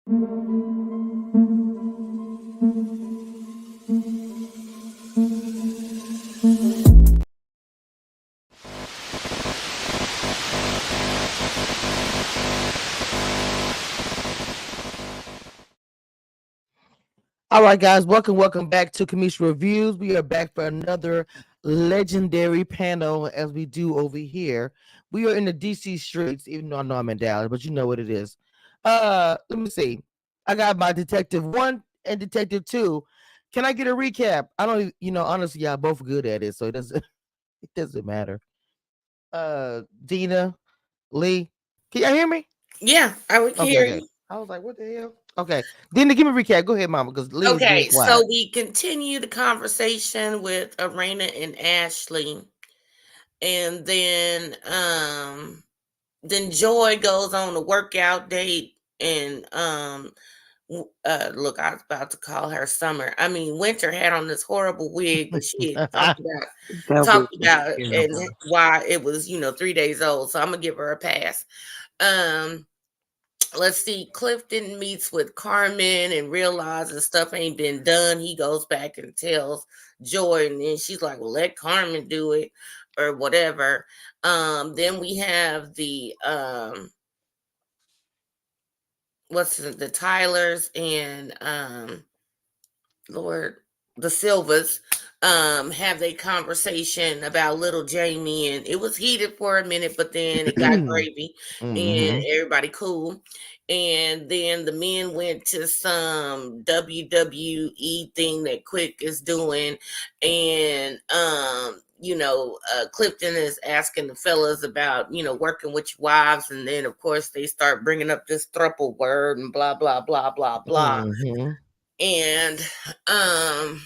All right, guys, welcome back to Kamisha Reviews. We are back for another legendary panel as we do over here. We are in the DC streets, even though I know I'm in Dallas, but you know what it is. Let me see. I got my Detective 1 and Detective 2. Can I get a recap? I don't, honestly, y'all both good at it, so it doesn't it doesn't matter. Dina, Lee, can y'all hear me? Yeah, I would Okay, hear okay. you. I was like, what the hell? Okay, Dina, give me a recap. Go ahead, Mama, because Lee is being Okay, so quiet. we continue the conversation with Arena and Ashley, and then Joy goes on a workout date, and look, I was about to call her Summer. I mean, Winter had on this horrible wig, but she had That wig talked was about it and terrible. why it was 3 days old. So I'm gonna give her a pass. Um, let's see, Clifton meets with Carmen and realizes stuff ain't been done. He goes back and tells Joy, and then she's like, well, let Carmen do it or whatever. Then we have the Tylers and Lord, the Silvas have a conversation about little Jamie, and it was heated for a minute, but then it got gravy and Mm-hmm. everybody cool. And then the men went to some WWE thing that Quick is doing, and Clifton is asking the fellas about working with your wives, and then of course they start bringing up this thruple word and blah blah blah blah blah. Mm-hmm. And um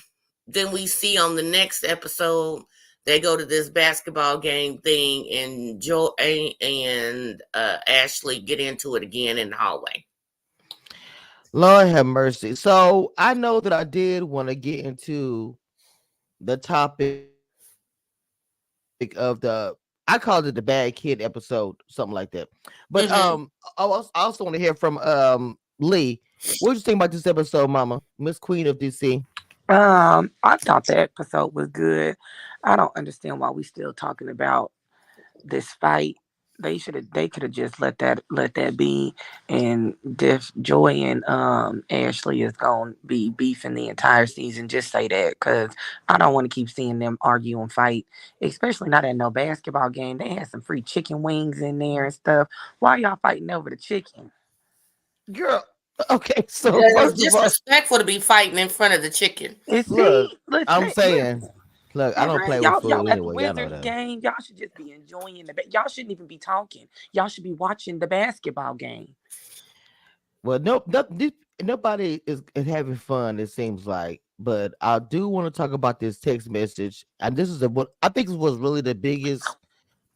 then we see on the next episode they go to this basketball game thing, and Joe and Ashley get into it again in the hallway. Lord have mercy. So I know that I did want to get into the topic of I called it the bad kid episode, something like that. But Mm-hmm. I also want to hear from Lee. What did you think about this episode, Mama? Miss Queen of DC. I thought the episode was good. I don't understand why we still talking about this fight. They could have just let that be. And Diff Joy and Ashley is gonna be beefing the entire season. Just say that, because I don't want to keep seeing them argue and fight, especially not at no basketball game. They had some free chicken wings in there and stuff. Why y'all fighting over the chicken? Girl, okay, so Because it's first of all, disrespectful to be fighting in front of the chicken. And look, see, listen, I'm saying, listen. look, I All don't right, play with y'all food at the anyway. Y'all know Wizards that. game. Y'all should just be enjoying y'all shouldn't even be talking. Y'all should be watching the basketball game. Well, nobody is having fun. It seems like, but I do want to talk about this text message, and this is what I think was really the biggest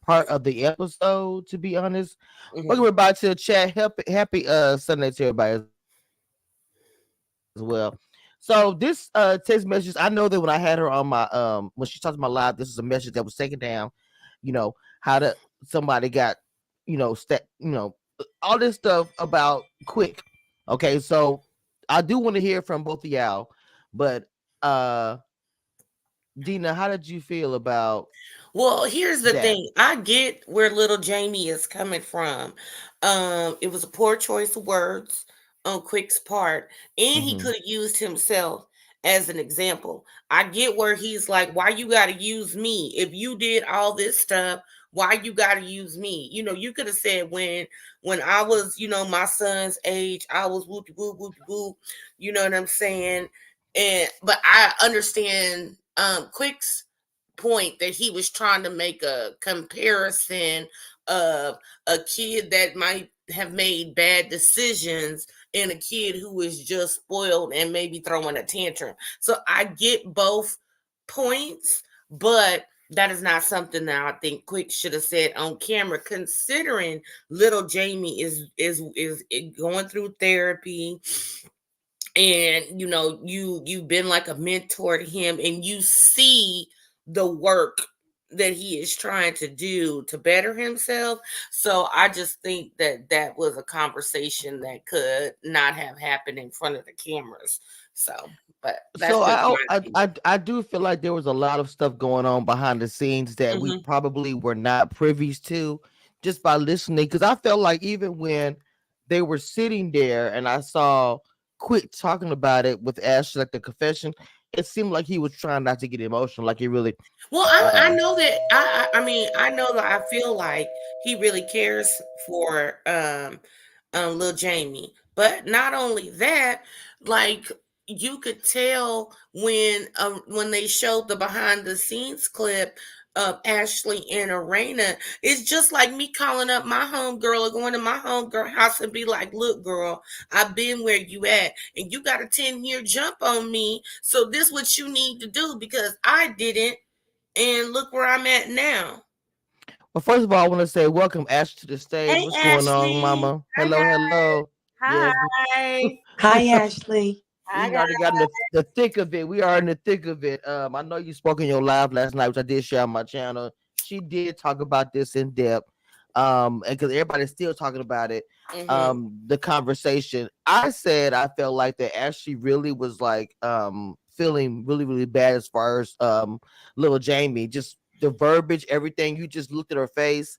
part of the episode. To be honest, welcome Mm-hmm. everybody to the chat. Happy Sunday to everybody as well. So this text message, I know that when I had her on my when she talked to my live, this is a message that was taken down. How somebody got all this stuff about Quick. Okay, so I do want to hear from both of y'all, but uh Dina, how did you feel about Well, here's the that? thing. I get where little Jamie is coming from. It was a poor choice of words on Quick's part, and he Mm-hmm. could have used himself as an example. I get where he's like, "Why you got to use me? If you did all this stuff, why you got to use me?" You could have said when I was, my son's age, I was whoop whoop whoop whoop. You know what I'm saying? And but I understand Quick's point that he was trying to make a comparison of a kid that might have made bad decisions and a kid who is just spoiled and maybe throwing a tantrum. So I get both points, but that is not something that I think Quick should have said on camera, considering little Jamie is going through therapy, and you've been like a mentor to him, and you see the work that he is trying to do to better himself. So I just think that that was a conversation that could not have happened in front of the cameras. So, but that's So just my opinion. I do feel like there was a lot of stuff going on behind the scenes that we Hmm. probably were not privy to just by listening. Because I felt like even when they were sitting there and I saw Quick talking about it with Ash, like the confession, it seemed like he was trying not to get emotional, like he really. Well, I Uh, know that I mean I know that I feel like he really cares for little Jamie. But not only that, like you could tell when they showed the behind the scenes clip of Ashley and Arena, it's just like me calling up my homegirl or going to my homegirl house and be like, look, girl, I've been where you at and you got a 10-year jump on me. So this what you need to do because I didn't and look where I'm at now. well, first of all, I want to say welcome Ash to the stage. Hey What's going on, Ashley. Mama? Hi Hello, guys. hello. Yes, Hi. Hi, Ashley. Hi we guys. already got in the thick of it. We are in the thick of it. I know you spoke in your live last night, which I did share on my channel. She did talk about this in depth. And because everybody's still talking about it, Mm-hmm. the conversation. I said I felt like that Ashley really was like feeling really, really bad as far as little Jamie. Just the verbiage, everything. You just looked at her face.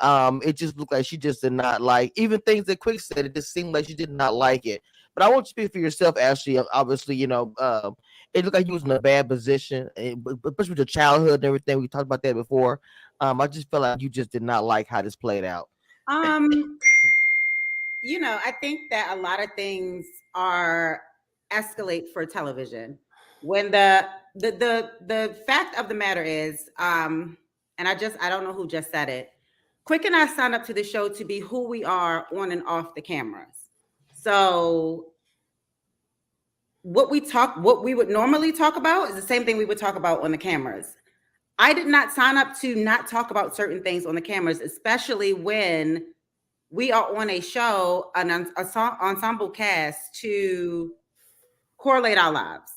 It just looked like she just did not like even things that Quick said. It just seemed like she did not like it. But I want you to speak for yourself, Ashley. Obviously, it looked like you was in a bad position, especially with your childhood and everything. We talked about that before. I just felt like you just did not like how this played out. Um, I think that a lot of things are escalate for television. When the fact of the matter is, and I don't know who just said it. Quick and I signed up to the show to be who we are on and off the cameras. So what we would normally talk about is the same thing we would talk about on the cameras. I did not sign up to not talk about certain things on the cameras, especially when we are on a show, an ensemble cast to correlate our lives.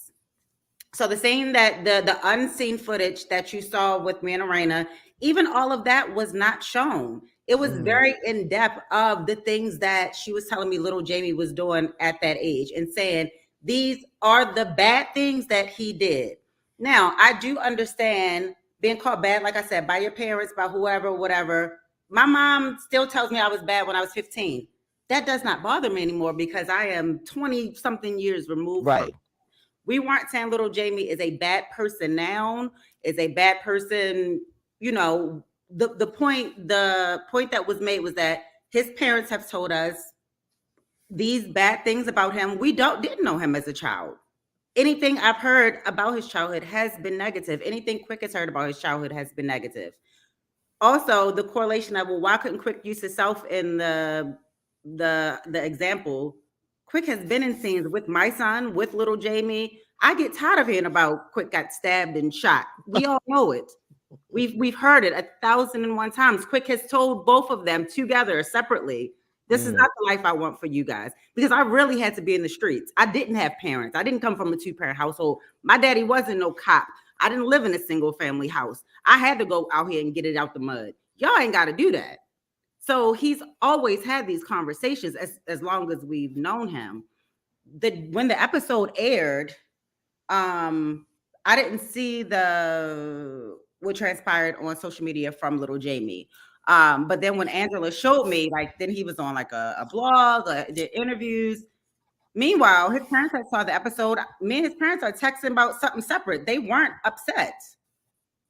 So the same that the unseen footage that you saw with me and Arena, even all of that was not shown. It was very in depth of the things that she was telling me little Jamie was doing at that age and saying these are the bad things that he did. Now, I do understand being called bad, like I said, by your parents, by whoever, whatever. My mom still tells me I was bad when I was 15. That does not bother me anymore because I am 20 something years removed from. Right. We weren't saying little Jamie is a bad person now, is a bad person, the point that was made was that his parents have told us these bad things about him. We didn't know him as a child. Anything I've heard about his childhood has been negative. Anything Quick has heard about his childhood has been negative. Also, the correlation of, well, why couldn't Quick use himself in the example? Quick has been in scenes with my son, with little Jamie. I get tired of hearing about Quick got stabbed and shot. We all know it. We've heard it 1,001 times. Quick has told both of them together separately, this is not the life I want for you guys. Because I really had to be in the streets. I didn't have parents. I didn't come from a 2-parent household. My daddy wasn't no cop. I didn't live in a single family house. I had to go out here and get it out the mud. Y'all ain't got to do that. So he's always had these conversations as long as we've known him. When the episode aired, I didn't see what transpired on social media from little Jamie. But then when Angela showed me, like, then he was on like a blog, did interviews. Meanwhile, his parents had saw the episode. Me and his parents are texting about something separate. They weren't upset.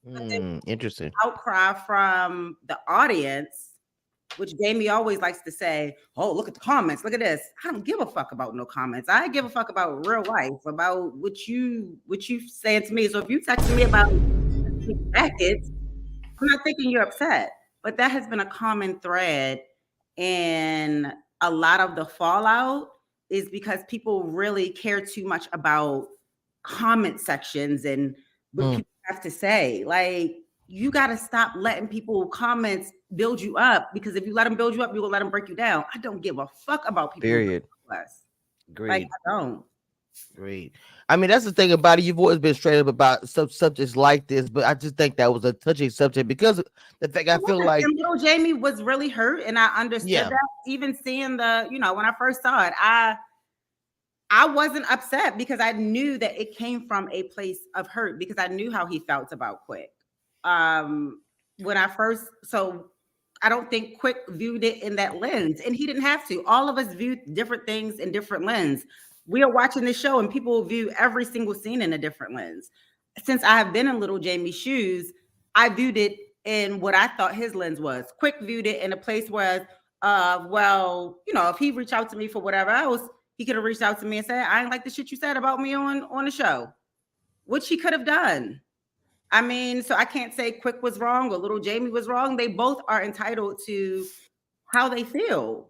But then Interesting. outcry from the audience, which Jamie always likes to say, oh, look at the comments. Look at this. I don't give a fuck about no comments. I give a fuck about real life, about what you saying to me. So if you texting me about brackets, I'm not thinking you're upset. But that has been a common thread in a lot of the fallout is because people really care too much about comment sections and what people have to say. Like, you got to stop letting people comments build you up, because if you let them build you up, you will let them break you down. I don't give a fuck about people. Period. Less. Agreed. Like, I don't. Great. I mean, that's the thing about it. You've always been straight up about subjects like this, but I just think that was a touchy subject because of the fact I It feel was, like, and little Jamie was really hurt, and I understood yeah, that. Even seeing the, when I first saw it, I wasn't upset because I knew that it came from a place of hurt because I knew how he felt about Quick. Um, when I first, so I don't think Quick viewed it in that lens, and he didn't have to. All of us viewed different things in different lens. We are watching this show, and people view every single scene in a different lens. Since I have been in little Jamie's shoes, I viewed it in what I thought his lens was. Quick viewed it in a place where, well, if he reached out to me for whatever else, he could have reached out to me and said, I ain't like the shit you said about me on the show, which he could have done. I mean, so I can't say Quick was wrong or little Jamie was wrong. They both are entitled to how they feel.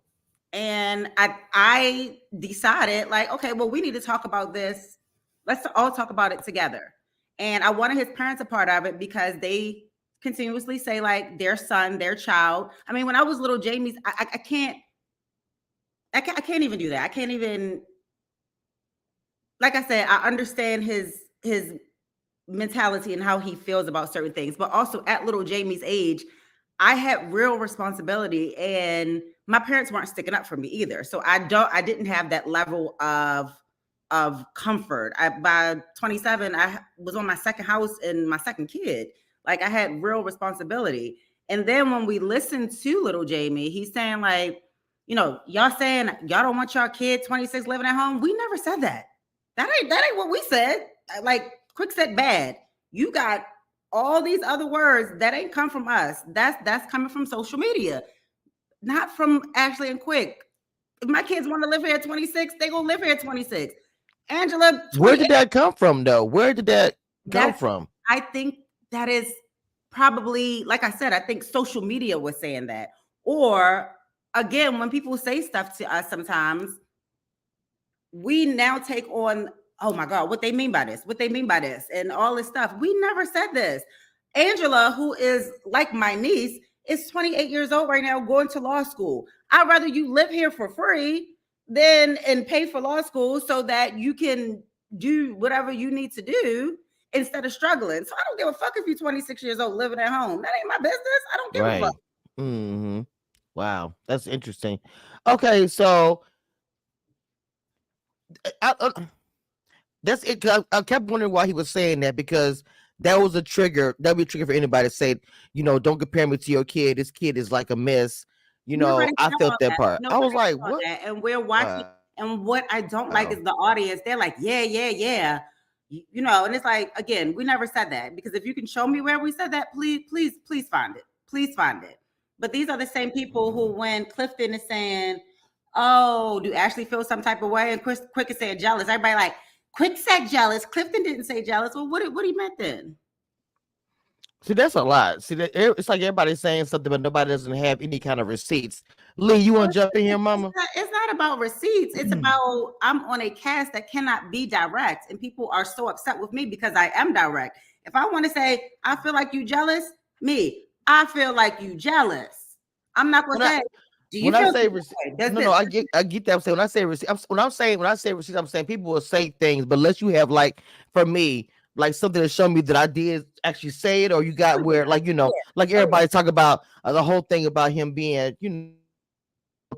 And I decided, like, okay, well, we need to talk about this. Let's all talk about it together. And I wanted his parents a part of it because they continuously say, like, their son, their child. I mean, when I was little Jamie's, I can't even do that. I can't even, like I said, I understand his mentality and how he feels about certain things, but also at little Jamie's age, I had real responsibility, and my parents weren't sticking up for me either. So I didn't have that level of comfort. By 27, I was on my second house and my second kid. Like, I had real responsibility. And then when we listened to little Jamie, he's saying, like, y'all saying y'all don't want your kid 26 living at home. We never said that. That ain't what we said. Like, Quick said bad. You got all these other words that ain't come from us. That's coming from social media, not from Ashley and Quick. If my kids want to live here at 26, they gonna live here at 26. Angela, where did 28. that come from, though? Where did that come That's from? I think that is probably, like I said, I think social media was saying that. Or again, when people say stuff to us sometimes, we now take on, oh my God, what they mean by this, and all this stuff. We never said this. Angela, who is like my niece, is 28 years old right now, going to law school. I'd rather you live here for free than and pay for law school so that you can do whatever you need to do instead of struggling. So I don't give a fuck if you're 26 years old living at home. That ain't my business. I don't give a fuck. Right. Mm-hmm. Wow, that's interesting. Okay, so I that's it. 'Cause I kept wondering why he was saying that because that was a trigger. That'd be a trigger for anybody to say, don't compare me to your kid. This kid is like a mess. Nobody I saw felt that that. part. I was Nobody like, saw what? that. And we're watching. And what I don't like Wow. is the audience. They're like, yeah, yeah, yeah. And it's like, again, we never said that. Because if you can show me where we said that, please, please, please find it. Please find it. But these are the same people who, when Clifton is saying, oh, do Ashley feel some type of way? And Quick is saying jealous. Everybody like, Quick said jealous. Clifton didn't say jealous. Well, what he meant then? See, that's a lot. See, it's like everybody's saying something, but nobody doesn't have any kind of receipts. Lee, you want to jump in here, Mama? It's not about receipts. It's about, I'm on a cast that cannot be direct, and people are so upset with me because I am direct. If I want to say I feel like you jealous, I feel like you jealous. I'm not going to say, do you When I feel say no, I get that. I'm saying when I say receipt, when I say receipt, I'm saying people will say things, but unless you have, like, for me, like something to show me that I did actually say it, or you got where, like, like everybody talk about the whole thing about him being,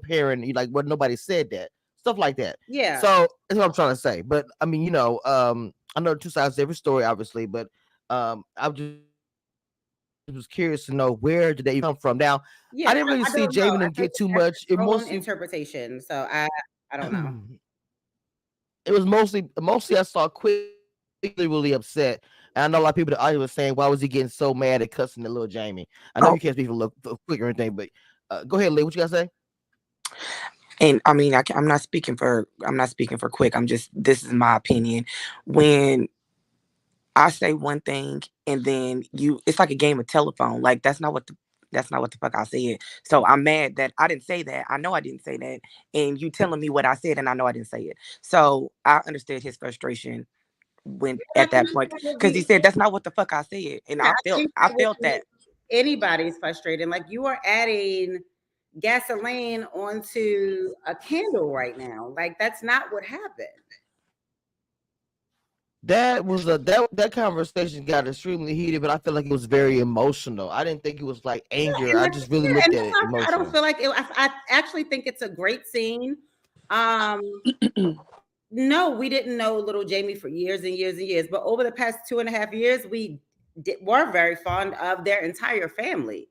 parent, like, what, nobody said that, stuff like that. Yeah. So that's what I'm trying to say. But I mean, I know two sides to every story, obviously, but I just was curious to know where did they come from. Now, Yeah, I didn't really I see don't know. Jamin I and think get too that's much. It your own mostly interpretation. So I don't know. it was mostly I saw Quick really upset. And I know a lot of people that was saying, why was he getting so mad at cussing the little Jamie? I know Oh, you can't speak for Quick or anything, but go ahead, Lee. What you gotta say? and I mean, I'm not speaking for Quick. This is my opinion. When I say one thing and then it's like a game of telephone. Like, that's not what the fuck I said. So I'm mad that I didn't say that. I know I didn't say that. And you telling me what I said and I know I didn't say it. So I understood his frustration when I at think that point, that would because he be, said that's not what the fuck I said. And yeah, I think I that would felt be that. anybody's frustrating. Like, you are adding gasoline onto a candle right now. Like, that's not what happened. that conversation got extremely heated, but I feel like it was very emotional. I didn't think it was like anger. And I that's, just really yeah, looked and at that's it why I don't emotional. feel like it. I actually think it's a great scene. Um, no, we didn't know little Jamie for years and years and years, but over the past 2.5 years, were very fond of their entire family.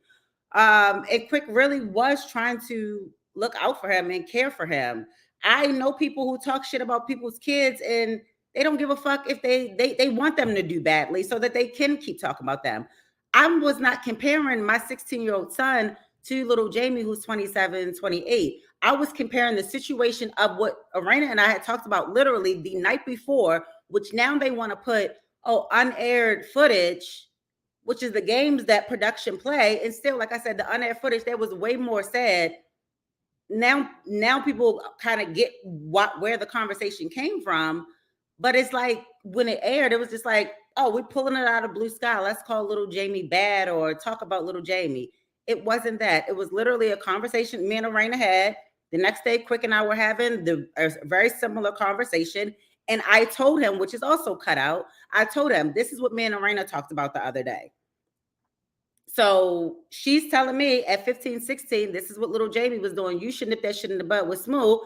And Quick really was trying to look out for him and care for him. I know people who talk shit about people's kids and they don't give a fuck if they want them to do badly so that they can keep talking about them. I was not comparing my 16-year-old son to little Jamie, who's 27, 28. I was comparing the situation of what Arena and I had talked about literally the night before, which now they want to put, oh, unaired footage, which is the games that production play. And still, like I said, the unaired footage, there was way more said. Now people kind of get where the conversation came from. But it's like when it aired, it was just like, oh, we're pulling it out of blue sky. Let's call little Jamie bad or talk about little Jamie. It wasn't that. It was literally a conversation me and Arena had. The next day, Quick and I were having a very similar conversation. And I told him, which is also cut out, I told him, this is what me and Arena talked about the other day. So she's telling me at 15, 16, this is what little Jamie was doing. You should nip that shit in the bud with Smooth.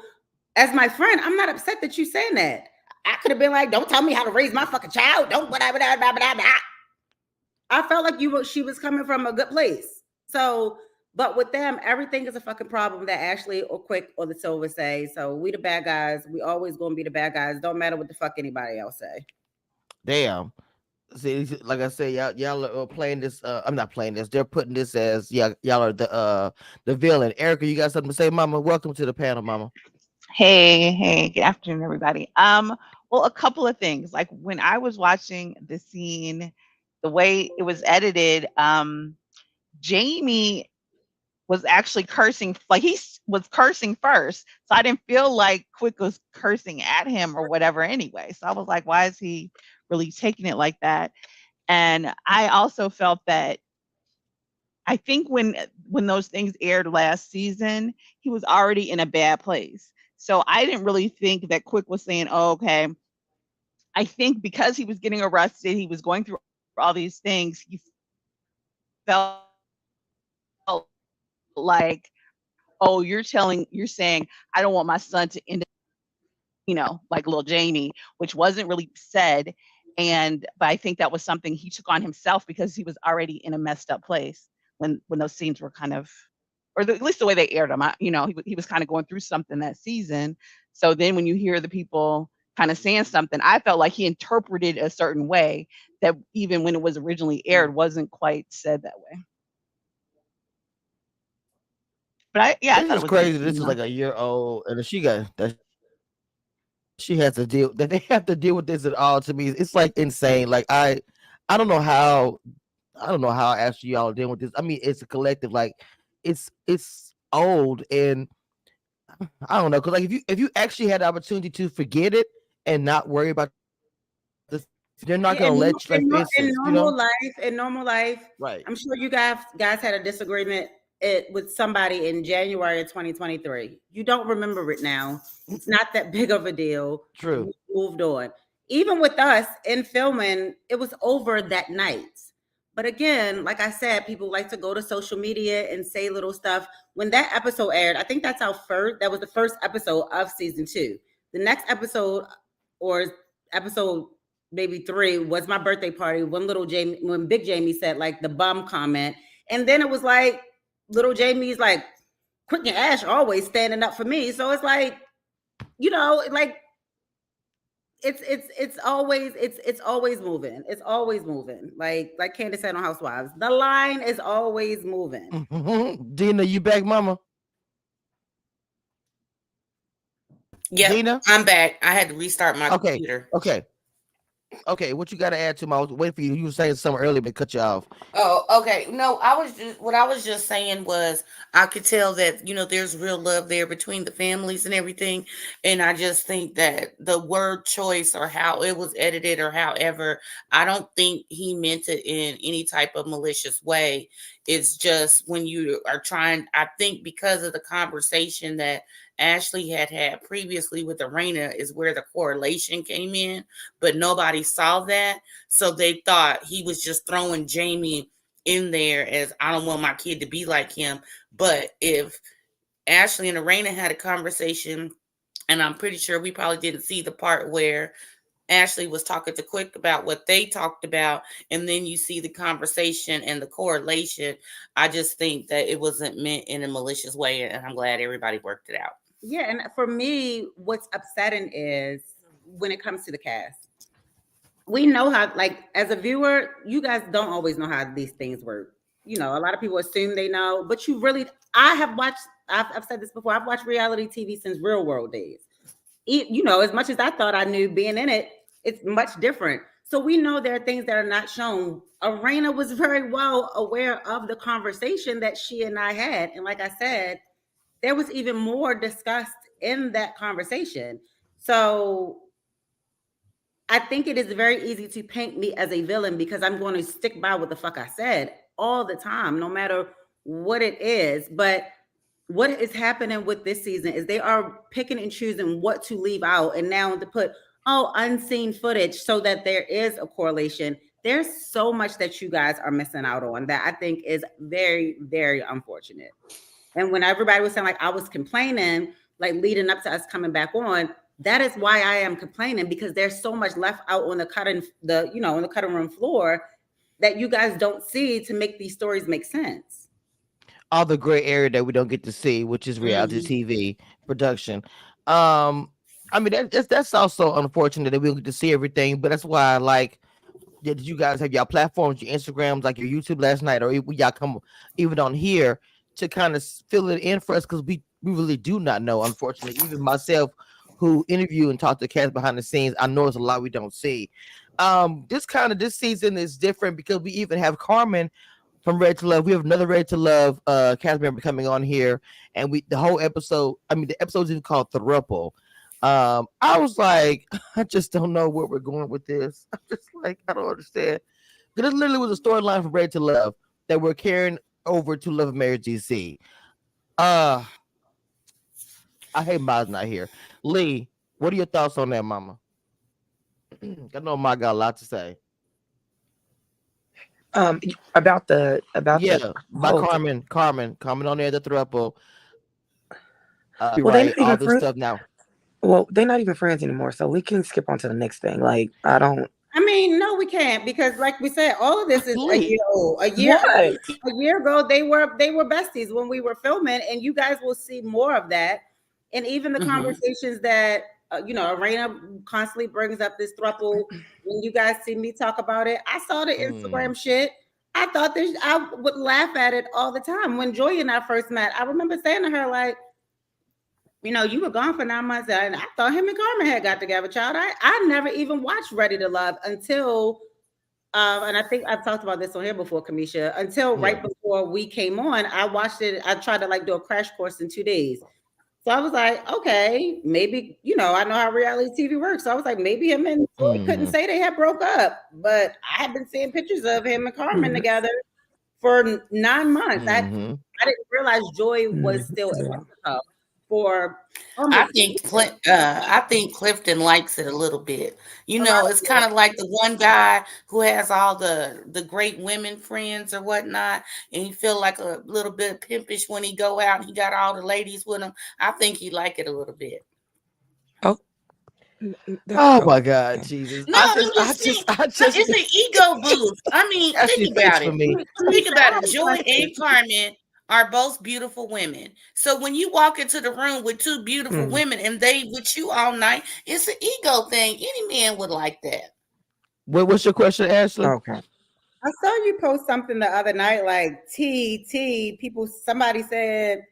As my friend, I'm not upset that you saying that. I could have been like, don't tell me how to raise my fucking child. Don't whatever. I felt like she was coming from a good place. So, but with them, everything is a fucking problem that Ashley or Quick or the Silver say. So we the bad guys. We always gonna be the bad guys. Don't matter what the fuck anybody else say. Damn. See, like I said, y'all are playing this. I'm not playing this. They're putting this as y'all are the villain. Erica, you got something to say, Mama? Welcome to the panel, Mama. Hey, good afternoon, everybody. Well, a couple of things. Like when I was watching the scene, the way it was edited, Jamie was actually cursing, like was cursing first. So I didn't feel like Quick was cursing at him or whatever anyway. So I was like, why is he really taking it like that? And I also felt that I think when those things aired last season, he was already in a bad place. So I didn't really think that Quick was saying, "Oh, okay." I think because he was getting arrested, he was going through all these things. He felt like, "Oh, you're saying I don't want my son to end like little Jamie," which wasn't really said. But I think that was something he took on himself because he was already in a messed up place when those scenes were kind of, at least the way they aired them. He was kind of going through something that season. So then when you hear the people kind of saying something, I felt like he interpreted a certain way that even when it was originally aired wasn't quite said that way. But I It's thought it just was crazy. interesting, This is like a year old, and she got that she has to deal that they have to deal with this at all. To me, it's like insane. Like I don't know how actually y'all are dealing with this. I mean, it's a collective. Like it's old, and I don't know, because like if you actually had the opportunity to forget it and not worry about this, they're not Yeah, gonna let you. Like for in instance, normal life, right? I'm sure you guys had a disagreement with somebody in January of 2023. You don't remember it now. It's not that big of a deal. True. We moved on. Even with us in filming, it was over that night. But again, like I said, people like to go to social media and say little stuff. When that episode aired, I think that was the first episode of season 2. The next episode, or episode maybe 3, was my birthday party when Big Jamie said like the bum comment. And then it was like little Jamie's like, Quick and Ash always standing up for me. So it's like, like it's always moving. It's always moving. Like Candace said on Housewives, the line is always moving. Dina, you back, Mama? Yep, Dina? I'm back. I had to restart my Okay. computer. Okay, what you got to add to my? I was waiting for you. You were saying something earlier, but cut you off. Oh, okay. No, what I was just saying was I could tell that, there's real love there between the families and everything. And I just think that the word choice or how it was edited or however, I don't think he meant it in any type of malicious way. It's just when you are trying, I think because of the conversation that Ashley had previously with Arena is where the correlation came in, but nobody saw that. So they thought he was just throwing Jamie in there as I don't want my kid to be like him. But if Ashley and Arena had a conversation, and I'm pretty sure we probably didn't see the part where Ashley was talking to Quick about what they talked about, and then you see the conversation and the correlation. I just think that it wasn't meant in a malicious way, and I'm glad everybody worked it out. Yeah, and for me, what's upsetting is when it comes to the cast. We know how, like, as a viewer, you guys don't always know how these things work. You know, a lot of people assume they know, but you really, I have watched, I've said this before, I've watched reality TV since Real World days. You know, as much as I thought I knew being in it, it's much different. So we know there are things that are not shown. Arena was very well aware of the conversation that she and I had. And like I said, there was even more discussed in that conversation. So I think it is very easy to paint me as a villain because I'm going to stick by what the fuck I said all the time, no matter what it is. But what is happening with this season is they are picking and choosing what to leave out, and now to put unseen footage so that there is a correlation. There's so much that you guys are missing out on that I think is very, very unfortunate. And when everybody was saying like I was complaining, like leading up to us coming back on, that is why I am complaining, because there's so much left out on the cutting room floor that you guys don't see to make these stories make sense. All the gray area that we don't get to see, which is reality TV production. I mean that's also unfortunate that we don't get to see everything, but that's why like did you guys have y'all platforms, your Instagrams, like your YouTube last night, or y'all come even on here to kind of fill it in for us, because we really do not know, unfortunately. Even myself, who interview and talk to cast behind the scenes, I know it's a lot we don't see. This season is different because we even have Carmen from Red to Love. We have another Red to Love cast member coming on here, and the whole episode. I mean, the episode's even called Thruple. I was like, I just don't know where we're going with this. I'm just like, I don't understand. Because it literally was a storyline from Red to Love that we're carrying over to Love and Marriage DC. I hate Miles not here. Lee, what are your thoughts on that, Mama? I know Ma got a lot to say. About the by whole Carmen on there, the throuple. Well, they're not all even this friends. stuff now. Well, they're not even friends anymore, so we can skip on to the next thing. Like, I don't. I mean, no, we can't, because like we said, all of this is a year old. What? A year ago, they were besties when we were filming, and you guys will see more of that. And even the conversations that Arena constantly brings up this throuple. When you guys see me talk about it, I saw the Instagram shit. I thought I would laugh at it all the time. When Joy and I first met, I remember saying to her, like, you were gone for 9 months, and I thought him and Carmen had got together, child. I never even watched Ready to Love until, and I think I've talked about this on here before, Kamisha, until right before we came on. I watched it. I tried to like do a crash course in 2 days. So I was like, okay, maybe, I know how reality TV works. So I was like, maybe him and Joy couldn't say they had broke up, but I had been seeing pictures of him and Carmen together for 9 months. I didn't realize Joy was still in Mexico for I think Clifton likes it a little bit. It's kind of like the one guy who has all the great women friends or whatnot, and he feel like a little bit pimpish when he go out and he got all the ladies with him. I think he like it a little bit. Oh my God, Jesus! No, it's an ego boost. I mean, think about it. Think about it. Joy and Carmen are both beautiful women. So when you walk into the room with two beautiful women and they with you all night, it's an ego thing. Any man would like that. What's your question, Ashley? Okay. I saw you post something the other night, like somebody said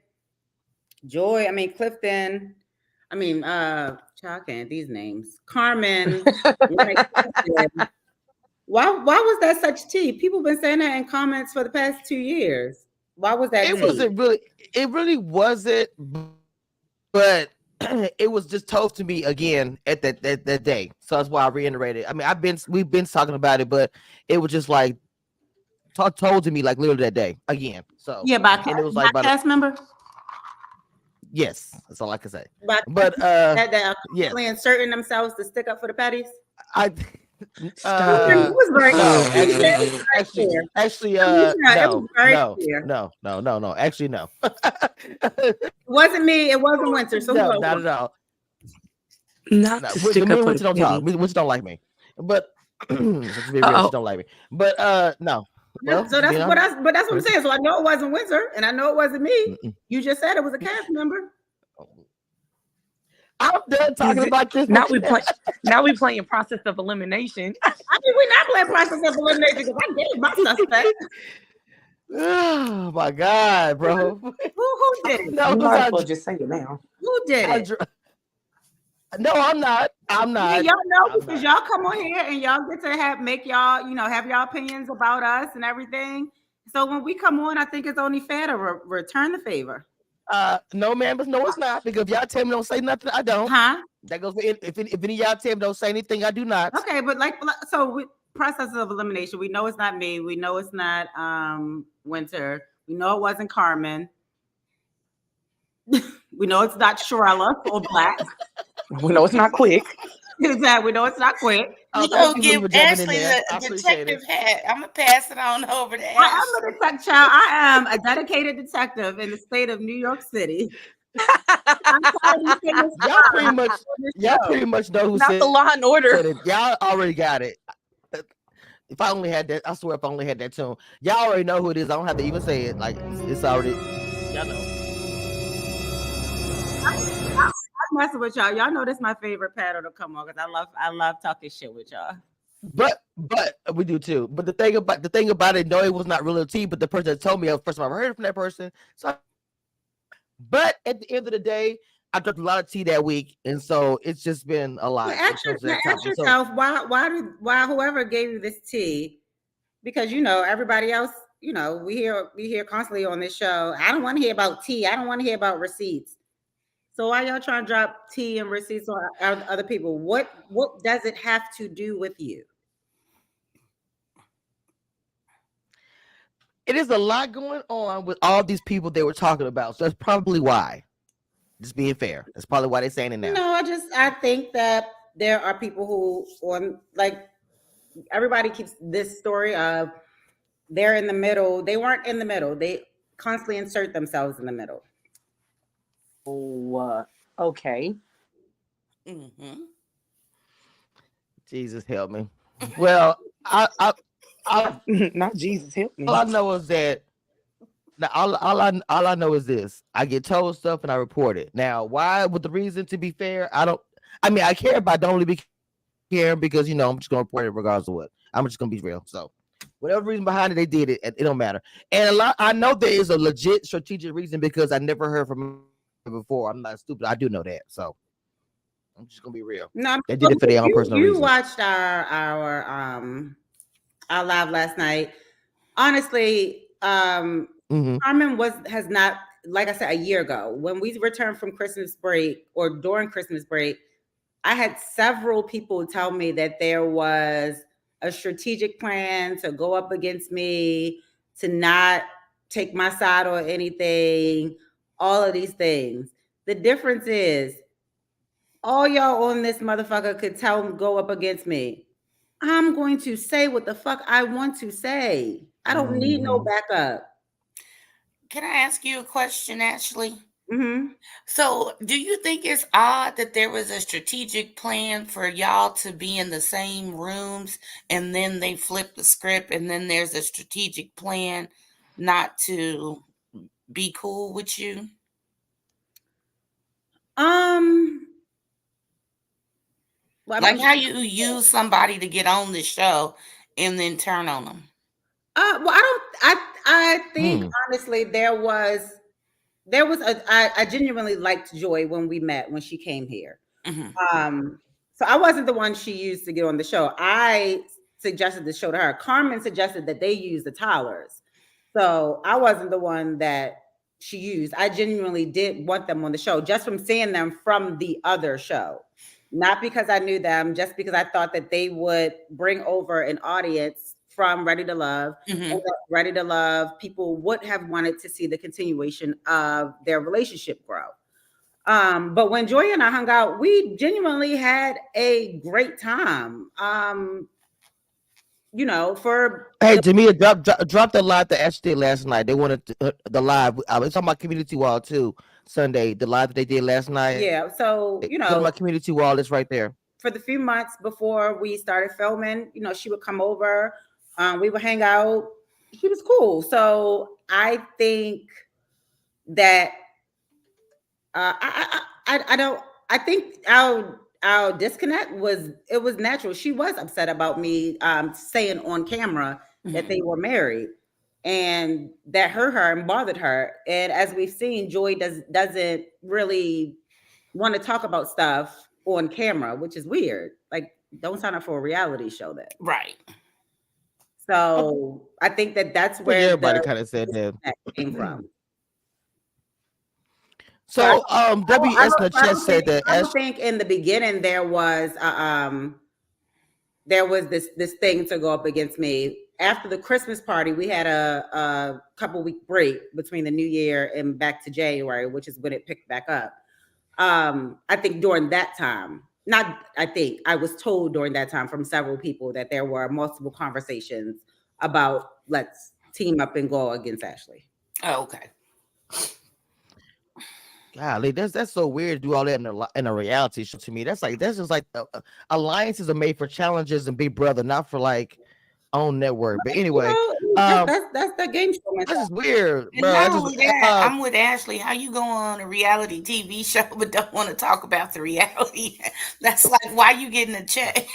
Clifton. Child, these names. Carmen. Why was that such tea? People been saying that in comments for the past 2 years. Why was that? It really wasn't, but it was just told to me again at that day. So that's why I reiterated. I mean, we've been talking about it, but it was just like told to me like literally that day again. So by cast member. Yes, that's all I can say. But But that are yes, constantly inserting themselves to stick up for the petties. I It Stop. was very no, clear. It was very clear. Commissioner, it was no, very no, clear. no, no, no, no. Actually, no. It wasn't me. It wasn't Winter. So who No, else not was at all. Not No, to Winter, stick me up and for Winter the don't talk. penny. Winter don't like me. But let's be real, she Oh, don't like me. But no. Well, So just being honest. but that's what I'm saying. So I know it wasn't Windsor, and I know it wasn't me. Mm-mm. You just said it was a cast member. I'm done is talking it about this. now we play? Now we playing process of elimination. I mean, we're not playing process of elimination because I gave my suspect. Oh my God, bro. Who did it? No, You because might as well just say it now. Who did I it? no, I'm not. I'm I mean, not. y'all know I'm because not. y'all come on here and y'all get to make y'all, have your opinions about us and everything. So when we come on, I think it's only fair to return the favor. No, man, but no, it's not. Because if y'all tell me don't say nothing, I don't. Huh? That goes for if any of y'all tell me don't say anything, I do not. Okay, but so with process of elimination, we know it's not me. We know it's not Winter. We know it wasn't Carmen. We know it's not Shirella or Black. We know it's not quick. Exactly. We know it's not quick. Oh, We thank gonna you, give Lou, for jumping in Ashley there. I the appreciate it. detective hat. I'm gonna pass it on over to I Ashley. am a detective, child. I am a dedicated detective in the state of New York City. I'm tired of saying this Y'all pretty much, on this y'all show. pretty much know who Not said the Law and Order. it. Y'all already got it. If I only had that, I swear, if I only had that tune, y'all already know who it is. I don't have to even say it. Like it's already, y'all know. I'm messing with y'all. Y'all know this is my favorite paddle to come on because I love talking shit with y'all. But we do too. But the thing about it, no, it was not really a tea. But the person that told me, first time I heard from that person. So, but at the end of the day, I drank a lot of tea that week, and so it's just been a lot. Now ask yourself why whoever gave you this tea, because everybody else, we hear constantly on this show. I don't want to hear about tea. I don't want to hear about receipts. So why y'all trying to drop tea and receipts on other people? What does it have to do with you? It is a lot going on with all these people they were talking about. So that's probably why. Just being fair. That's probably why they're saying it now. No, I think that there are people who everybody keeps this story of they're in the middle. They weren't in the middle. They constantly insert themselves in the middle. Oh, okay. Mm-hmm. Jesus help me. Well, I Not Jesus help me. all I know is that now all I know is this. I get told stuff and I report it. Now, why? With the reason, to be fair, I mean, I care, but I don't really be caring because I'm just gonna report it regardless of what. I'm just gonna be real. So, whatever reason behind it, they did it. It don't matter. And I know there is a legit strategic reason because I never heard from her before. I'm not stupid. I do know that. So, I'm just gonna be real. No, They did it for their own personal you reasons. watched our live last night. Honestly, Mhm. Carmen has not, like I said, a year ago when we returned from Christmas break or during Christmas break. I had several people tell me that there was a strategic plan to go up against me, to not take my side or anything, all of these things. The difference is all y'all on this motherfucker could go up against me. I'm going to say what the fuck I want to say. I don't need no backup. Can I ask you a question, Ashley? Mm-hmm. So, do you think it's odd that there was a strategic plan for y'all to be in the same rooms and then they flip the script and then there's a strategic plan not to be cool with you? Well, Like how you use somebody to get on the show and then turn on them? well, I think honestly there was I genuinely liked Joy when we met when she came here. Mm-hmm. So I wasn't the one she used to get on the show. I suggested the show to her. Carmen suggested that they use the Tyler's. So I wasn't the one that she used. I genuinely did want them on the show just from seeing them from the other show. Not because I knew them, just because I thought that they would bring over an audience from Ready to Love. Mm-hmm. And that Ready to Love people would have wanted to see the continuation of their relationship grow. But when Joy and I hung out, we genuinely had a great time. For Hey, Jamia, drop the live that Ashley did last night. They wanted the live. I was talking about community wall too. Sunday, the live that they did last night. yeah, so Go to my community wall. It's right there. for the few months before we started filming, she would come over, we would hang out. She was cool. So I think that I don't. I think our disconnect was natural. She was upset about me saying on camera that they were married, and that hurt her and bothered her. And as we've seen, Joy doesn't really want to talk about stuff on camera, which is weird. Like, don't sign up for a reality show then. Right. So I think that's I think where everybody the kind of said that. disconnect came from. So, WS in the chat said that. I don't think in the beginning there was this thing to go up against me. After the Christmas party, we had a couple week break between the New Year and back to January, which is when it picked back up. I think during that time, I was told during that time from several people that there were multiple conversations about let's team up and go against Ashley. Oh, okay. Golly, that's so weird to do all that in a reality show. To me, that's just like alliances are made for challenges and Big Brother, not for like own network. But anyway, that's the game show. This is weird, And bro. not only that, I'm with Ashley. How you go on a reality TV show but don't want to talk about the reality? That's like, why you getting a check?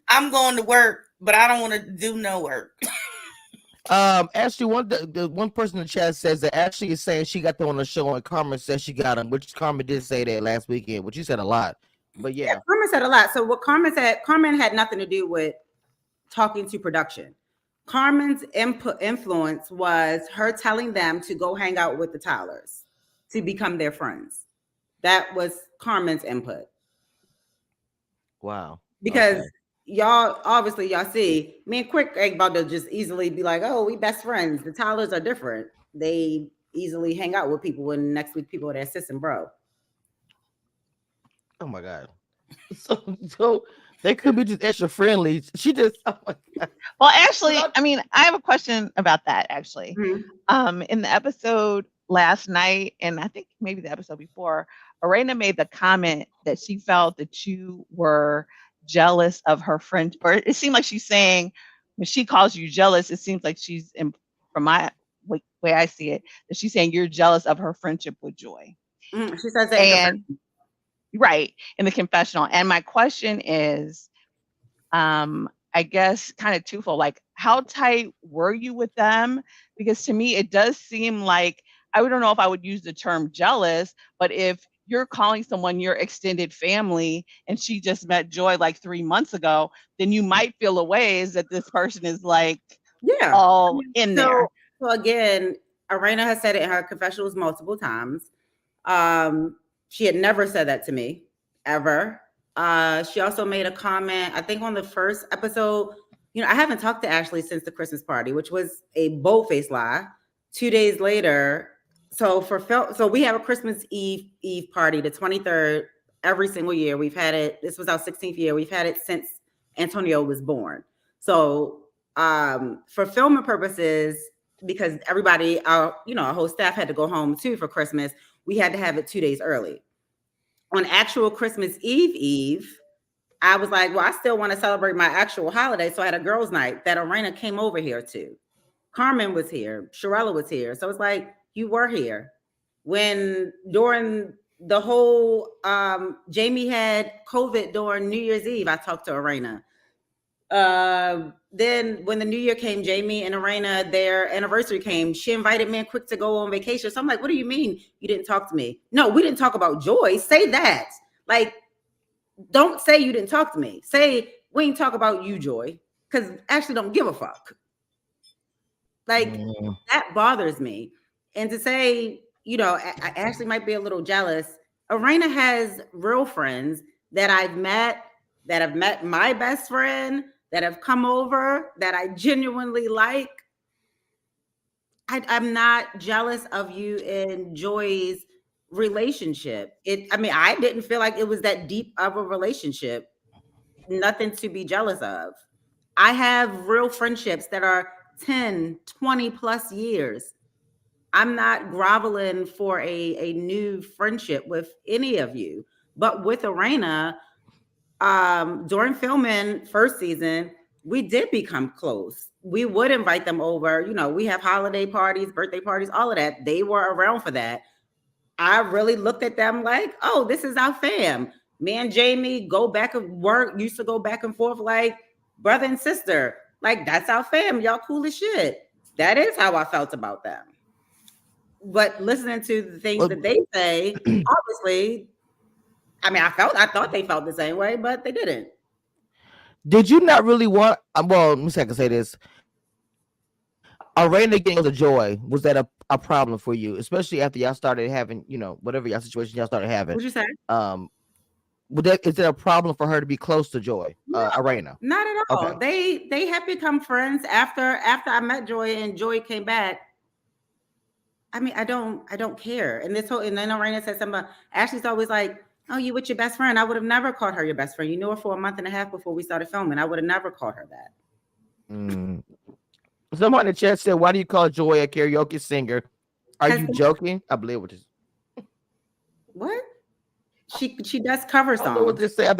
I'm going to work, but I don't want to do no work. Ashley, the one person in the chat says that Ashley is saying she got them on the show, and Carmen says she got them, which Carmen did say that last weekend, which you said a lot. But yeah, Carmen said a lot. So what Carmen said, Carmen had nothing to do with talking to production. Carmen's influence was her telling them to go hang out with the Tylers to become their friends. That was Carmen's input. Wow. Because y'all see, me and Quick ain't about to just easily be like, oh, we best friends. The Tylers are different. They easily hang out with people, and next week people are their sis and bro. Oh my God. So they could be just extra friendly. She just, oh my God. Well, actually, I mean, I have a question about that actually. Mm-hmm. In the episode last night, and I think maybe the episode before, Arena made the comment that she felt that you were jealous of her friend, or it seemed like she's saying when she calls you jealous, it seems like she's, from my way I see it, that she's saying you're jealous of her friendship with Joy. Mm-hmm. She says that. And right, in the confessional. And my question is, I guess kind of twofold. Like, how tight were you with them? Because to me, it does seem like, I don't know if I would use the term jealous, but if you're calling someone your extended family and she just met Joy like 3 months ago, then you might feel a ways that this person is like, all in there. So again, Arena has said it in her confessionals multiple times. She had never said that to me, ever. She also made a comment, I think on the first episode, I haven't talked to Ashley since the Christmas party, which was a bold-faced lie. 2 days later, so we have a Christmas Eve party, the 23rd, every single year. We've had it. This was our 16th year. We've had it since Antonio was born. So for filming purposes, because everybody, our whole staff had to go home too for Christmas, we had to have it 2 days early. On actual Christmas Eve, I was like, well, I still want to celebrate my actual holiday. So I had a girls' night that Arena came over here to. Carmen was here. Sharella was here. So it's like, you were here. When during the whole, Jamie had COVID during New Year's Eve, I talked to Arena. Then when the New Year came, Jamie and Arena, their anniversary came, she invited me and Quick to go on vacation. So I'm like, what do you mean you didn't talk to me? No, we didn't talk about Joy. Say that. Like, don't say you didn't talk to me. Say we ain't talk about you, Joy, because Ashley don't give a fuck. Like, that bothers me. And to say, Ashley might be a little jealous. Arena has real friends that I've met, that have met my best friend, that have come over, that I genuinely like. I'm not jealous of you and Joy's relationship. I mean, I didn't feel like it was that deep of a relationship. Nothing to be jealous of. I have real friendships that are 10, 20 plus years. I'm not groveling for a new friendship with any of you. But with Arena, during filming first season, we did become close. We would invite them over. You know, we have holiday parties, birthday parties, all of that. They were around for that. I really looked at them like, oh, this is our fam. Me and Jamie go back and work, used to go back and forth like brother and sister. Like, that's our fam. Y'all cool as shit. That is how I felt about them. But listening to the things that they say, obviously, I mean, I thought they felt the same way, but they didn't. Did you not really want? Well, let me see if I can say this. Arena getting close to Joy, was that a problem for you, especially after y'all started having, whatever y'all situation y'all started having? What'd you say? Is it a problem for her to be close to Joy, No, Arena? not at all. Okay. They have become friends after I met Joy and Joy came back. I mean, I don't care. And then Arena said something about Ashley's always like, oh, you with your best friend. I would have never called her your best friend. You knew her for a month and a half before we started filming. I would have never called her that. Someone in the chat said, why do you call Joy a karaoke singer? Are you joking? I believe what is. What? She does cover songs. I don't know what they say.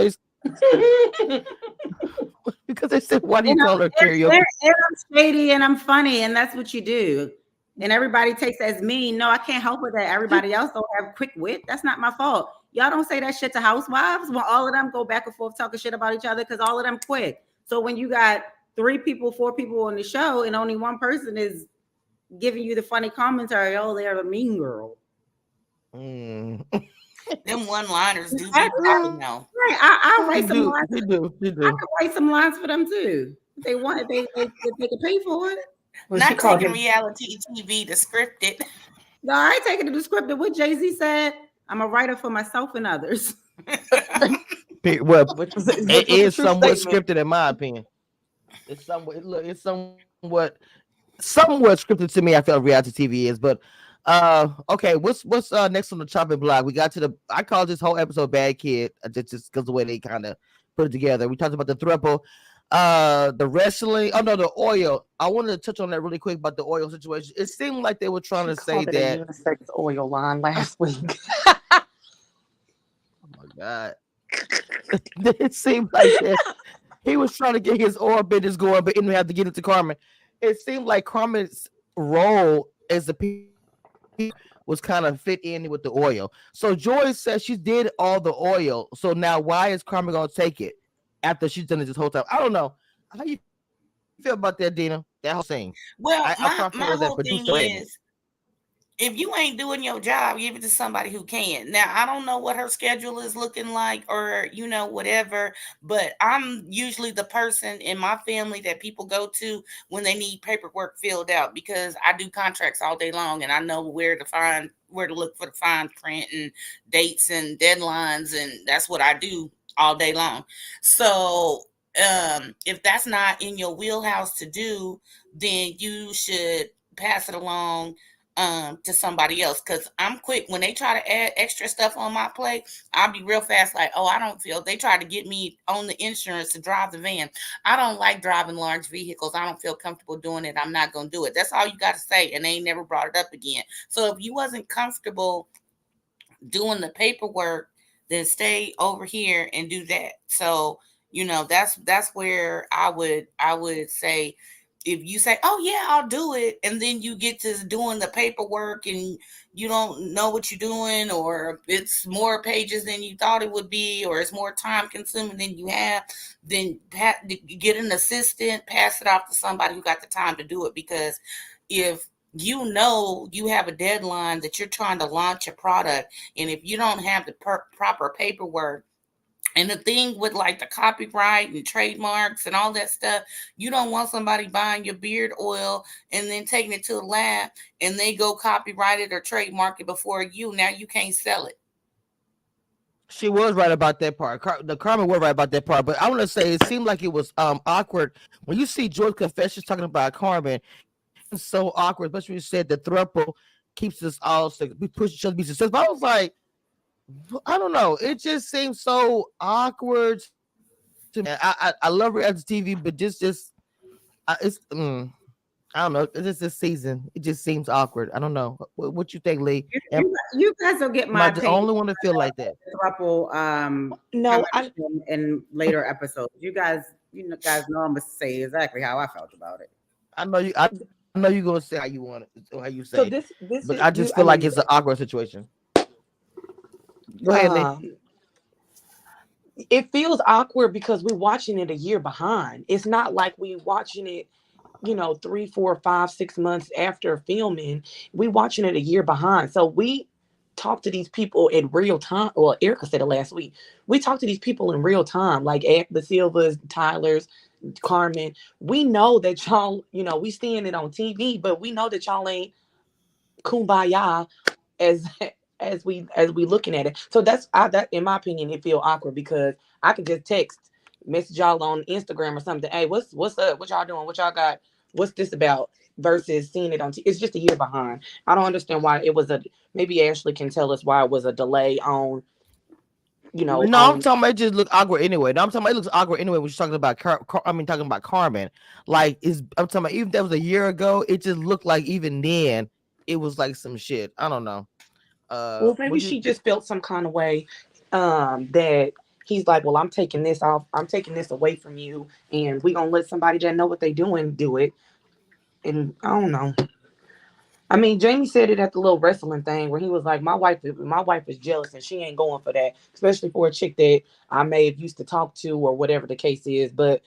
Because they said, why do you call her karaoke? And I'm shady and I'm funny, and that's what you do. And everybody takes it as mean. No, I can't help with that. Everybody else don't have quick wit. That's not my fault. Y'all don't say that shit to housewives when all of them go back and forth talking shit about each other because all of them quick. So when you got 3 people, 4 people on the show, and only one person is giving you the funny commentary, oh, they're a mean girl. Them one-liners do be popping now. Right, I'll write some lines. They do. I can write some lines for them too. If they want it, they can pay for it. Well, not taking reality TV to scripted. No, I ain't taking it to scripted. What Jay-Z said, I'm a writer for myself and others. Well, it is somewhat scripted in my opinion. It's somewhat scripted to me. I feel reality TV is, but okay. What's next on the chopping block? We got to I call this whole episode "Bad Kid" just because the way they kind of put it together. We talked about the throuple, the wrestling. Oh no, the oil. I wanted to touch on that really quick about the oil situation. It seemed like they were trying to say that a unisex oil line last week. Oh my god. It seemed like that. He was trying to get his oil business going, but didn't have to get into Carmen. It seemed like Carmen's role as the was kind of fit in with the oil. So Joy says she did all the oil. So now why is Carmen going to take it after she's done it this whole time? I don't know. How you feel about that, Dina? That whole thing. Well, my whole thing is, if you ain't doing your job, give it to somebody who can. Now, I don't know what her schedule is looking like or, whatever, but I'm usually the person in my family that people go to when they need paperwork filled out because I do contracts all day long and I know where to look for the fine print and dates and deadlines. And that's what I do all day long. So if that's not in your wheelhouse to do, then you should pass it along to somebody else, because I'm quick when they try to add extra stuff on my plate. I'll be real fast like, oh, I don't feel. They try to get me on the insurance to drive the van. I don't like driving large vehicles. I don't feel comfortable doing it. I'm not gonna do it. That's all you got to say, and they ain't never brought it up again. So if you wasn't comfortable doing the paperwork, then stay over here and do that. So that's where I would say, if you say, oh yeah, I'll do it, and then you get to doing the paperwork and you don't know what you're doing, or it's more pages than you thought it would be, or it's more time consuming than you have, then get an assistant, pass it off to somebody who got the time to do it. Because if you have a deadline that you're trying to launch a product, and if you don't have the proper paperwork, and the thing with like the copyright and trademarks and all that stuff, you don't want somebody buying your beard oil and then taking it to the lab and they go copyright it or trademark it before you. Now you can't sell it. She was right about that part. The Carmen was right about that part. But I want to say it seemed like it was awkward when you see George Confessions talking about Carmen. It's so awkward, especially when you said the throuple. keeps us all we push each other to be successful. I was like, I don't know. It just seems so awkward to me. I love reality TV, but it's I don't know. It's just this season. It just seems awkward. I don't know. What you think, Lee? You guys will get Am I my the opinion. only one to feel like that? Thruple No, in later episodes. You guys know I'm gonna say exactly how I felt about it. I know you. I know you're gonna say how you want it, or how you say so it, this but is I you. just I feel know like you. it's an awkward situation. Go ahead, Lee. It feels awkward because we're watching it a year behind. It's not like we watching it, 3, 4, 5, 6 months after filming. We watching it a year behind. So we talk to these people in real time. Well, Erica said it last week. We talk to these people in real time, like the Silvas, Tylers, Carmen. We know that y'all, we seeing it on TV, but we know that y'all ain't kumbaya as as we looking at it. So that in my opinion, it feel awkward because I could just message y'all on Instagram or something. Hey, what's up? What y'all doing? What y'all got? What's this about? Versus seeing it on it's just a year behind. I don't understand why it was maybe Ashley can tell us why it was a delay on No, I'm talking about it just look awkward anyway. No, I'm talking about it looks awkward anyway when she's talking about talking about Carmen. Like I'm talking about even if that was a year ago, it just looked like even then it was like some shit. I don't know. Well, maybe she just felt some kind of way that he's like, well, I'm taking this off. I'm taking this away from you, and we gonna let somebody that know what they doing do it. And I don't know. I mean, Jamie said it at the little wrestling thing where he was like, my wife is jealous and she ain't going for that, especially for a chick that I may have used to talk to or whatever the case is. But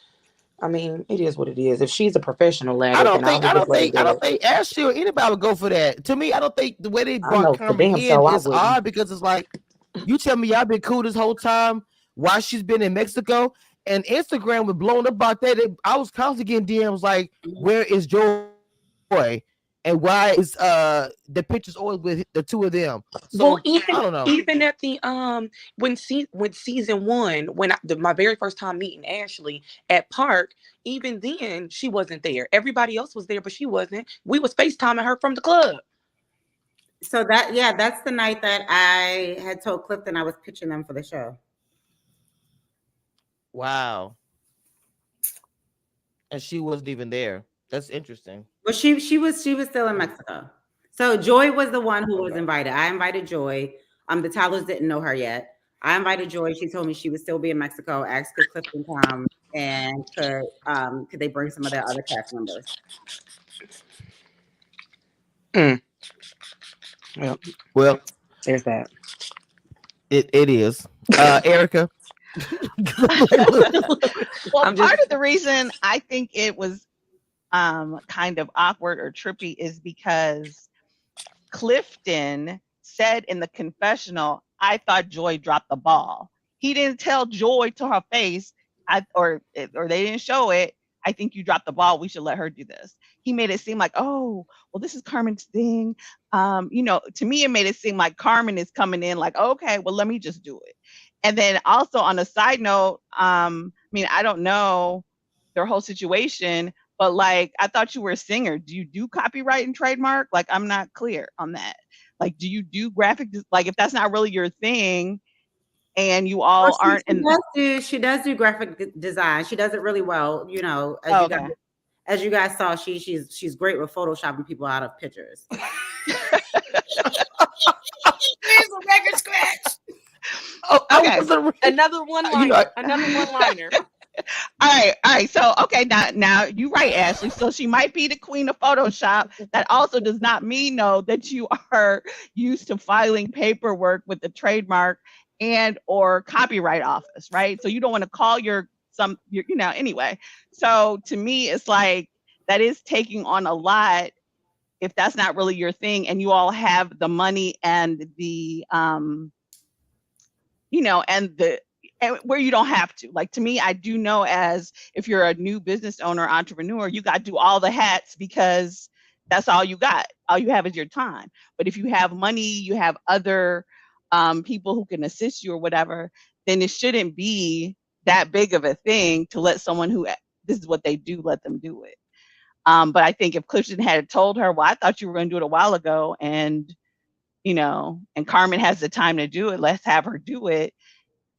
I mean, it is what it is. If she's a professional at I it, don't then I think would I just don't let her think I do don't it. think Ashley or anybody would go for that. To me, I don't think the way they I brought know for Carmen damn in so I is wouldn't. odd because it's like you tell me y'all been cool this whole time while she's been in Mexico, and Instagram was blown up about that. I was constantly getting DMs like, "Where is Joy?" and why is the pictures always with the two of them? So Well, I don't know. even at the when season one, when my very first time meeting Ashley at Park, even then she wasn't there. Everybody else was there, but she wasn't. We was FaceTiming her from the club. So that's the night that I had told Clifton I was pitching them for the show. Wow, and she wasn't even there. That's interesting. Well, she was still in Hmm. Mexico. So Joy was the one who was Okay. invited. I invited Joy. The Tyler's didn't know her yet. I invited Joy. She told me she would still be in Mexico. Asked could Clifton come and could they bring some of their other cast members? Mm, well, Well, there's that. it is. Erica. Like, Well, I'm part just of the reason I think it was kind of awkward or trippy is because Clifton said in the confessional, I thought Joy dropped the ball. He didn't tell Joy to her face, or they didn't show it. I think you dropped the ball. We should let her do this. He made it seem like, oh, well, this is Carmen's thing. To me, it made it seem like Carmen is coming in like, okay, well, let me just do it. And then also on a side note, I mean, I don't know their whole situation, but like, I thought you were a singer. Do you do copyright and trademark? Like, I'm not clear on that. Like, do you do like, if that's not really your thing and you Well, all aren't in. she does do graphic design. She does it really well. Oh, okay. As you guys saw, she's great with photoshopping people out of pictures. There's a record scratch. oh, Okay. another one liner. Another one liner. All right. So, okay, now you're right, Ashley. So she might be the queen of Photoshop. That also does not mean, though, that you are used to filing paperwork with the trademark and or copyright office, right? So you don't want to call anyway. So to me, it's like that is taking on a lot if that's not really your thing, and you all have the money and the and where you don't have to. Like, to me, I do know, as if you're a new business owner, entrepreneur, you got to do all the hats because that's all you got. All you have is your time. But if you have money, you have other people who can assist you or whatever, then it shouldn't be that big of a thing to let someone who this is what they do, let them do it. But I think if Clifton had told her, well, I thought you were going to do it a while ago, and and Carmen has the time to do it, let's have her do it,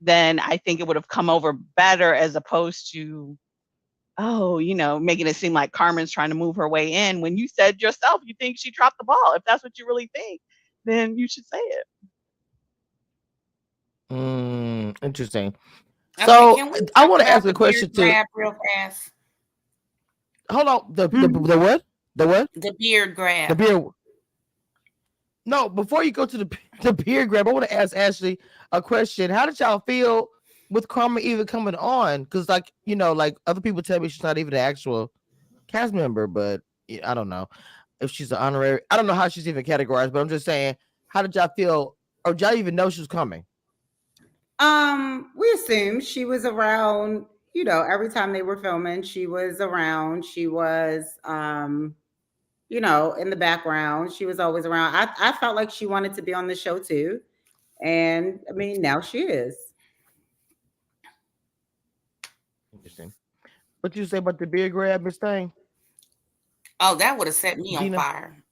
then I think it would have come over better, as opposed to, oh, making it seem like Carmen's trying to move her way in, when you said yourself you think she dropped the ball. If that's what you really think, then you should say it. Interesting. Okay, So can we I talk want to about ask the a beard question to. grab real fast? Hold on. Mhm. The what? The what? The beard The grab. beer. No, before you go to the beer grab, I want to ask Ashley a question. How did y'all feel with Karma even coming on? Because like other people tell me she's not even an actual cast member, but I don't know if she's an honorary. I don't know how she's even categorized, but I'm just saying, how did y'all feel, or did y'all even know she was coming? We assumed she was around, every time they were filming, she was around. She was in the background. She was always around. I felt like she wanted to be on the show too. And I mean, now she is. Interesting. What you say about the beer grab, Miss Thing? Oh, that would have set me on Gina? fire.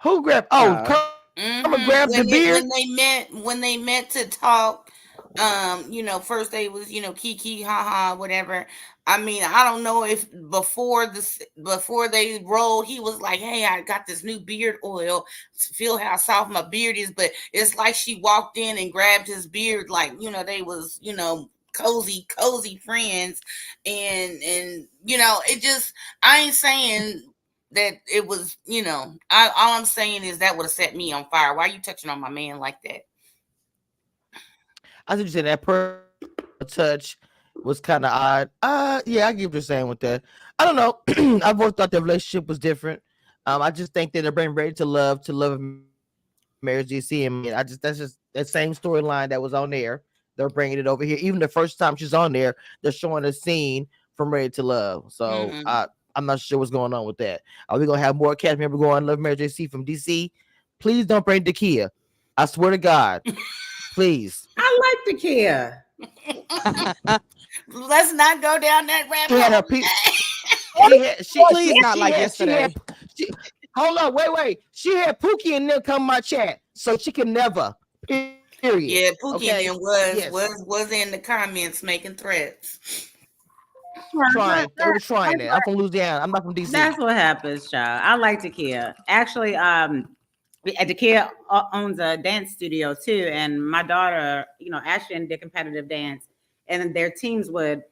Who grabbed? Oh, Uh, Karma grabbed the When beer. they met to talk, first they was kiki haha whatever. I mean, I don't know if before they rolled, he was like, "Hey, I got this new beard oil. Feel how soft my beard is." But it's like she walked in and grabbed his beard, like they was cozy friends, and it just. I ain't saying that it was, all I'm saying is that would have set me on fire. Why are you touching on my man like that? I think you said that personal touch was kind of odd. Yeah, I get what you're saying with that. I don't know. I've always thought their relationship was different. I just think that they're bringing Ready to Love of Marriage DC, and I just that's just that same storyline that was on there. They're bringing it over here. Even the first time she's on there, they're showing a scene from Ready to Love. So Mm-mm. I'm not sure what's going on with that. Are we gonna have more cast members going Love Marriage DC from DC? Please don't bring Dakia. I swear to God, please. I like the Kia. Let's not go down that She rabbit had her hole pe- today. Please, not like she yesterday. had she hold on, wait. She had Pookie and them come my chat, so she can never. Period. Yeah, Okay. Pookie and them Yes. was in the comments making threats. Trying. They were trying it. I'm from Louisiana. I'm not from DC. That's what happens, child. I like Takia. Actually, Takia owns a dance studio too, and my daughter, Ashley did competitive dance, and their teams would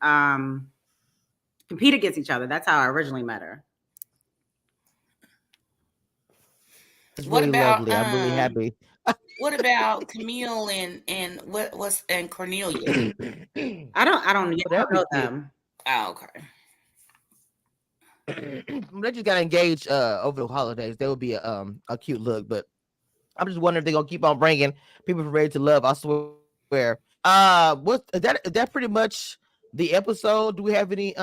compete against each other. That's how I originally met her. It's What really about lovely. I'm really happy. Camille and what's and Cornelia? I don't That'd be know cute. them. Oh, okay. They just got engaged over the holidays. That would be a cute look, but I'm just wondering if they're gonna keep on bringing people from Ready to Love. I swear. What is that pretty much the episode? Do we have anything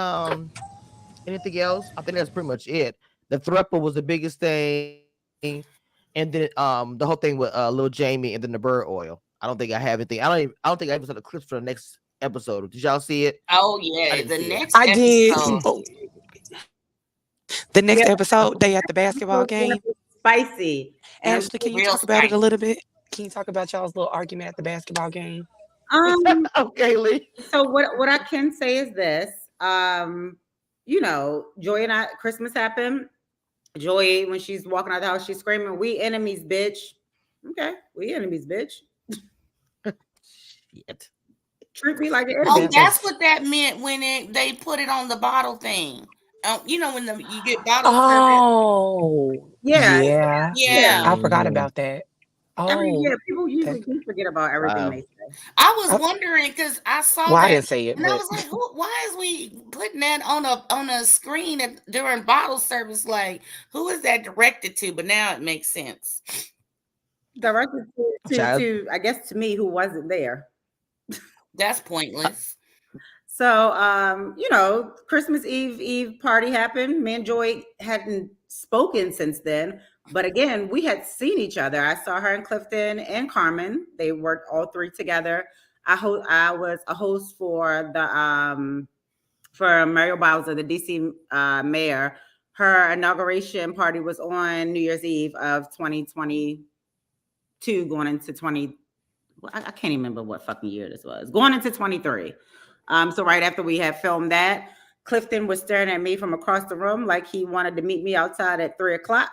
else? I think that's pretty much it. The thruple was the biggest thing, and then the whole thing with Lil Jamie and then the bird oil. I don't think I have anything. I don't think I even saw the clips for the next episode. Did y'all see it? Oh I yeah, didn't the see it. next I did. episode. Oh, the next Yeah, episode, they at the basketball game. spicy, and I'm Ashley, can you Real talk about it a spicy. little bit? Can you talk about y'all's little argument at the basketball game? um. Okay, Lee. So what I can say is this. Joy and I, Christmas happened. Joy, when she's walking out the house, she's screaming, "We enemies, bitch." Okay, we enemies, bitch. Shit. Treat me like an Oh, enemy. that's That's what that meant when they put it on the bottle thing. When you get bottle service. Oh, Yeah, yeah. yeah. Yeah. I forgot mm, about that. I mean, Oh, yeah. People usually that. do forget about everything they wow. say. I was I, wondering because I saw well, I that didn't say it, and I but was like, why is we putting that on a screen during bottle service? Like, who is that directed to? But now it makes sense. Directed Child. I guess to me who wasn't there. That's pointless. So, Christmas Eve party happened. Me and Joy hadn't spoken since then, but again, we had seen each other. I saw her in Clifton and Carmen. They worked all three together. I was a host for the for Muriel Bowser, the DC mayor. Her inauguration party was on New Year's Eve of 2022, going into 20. Well, I can't even remember what fucking year this was. Going into 23. So right after we had filmed that, Clifton was staring at me from across the room like he wanted to meet me outside at 3 o'clock.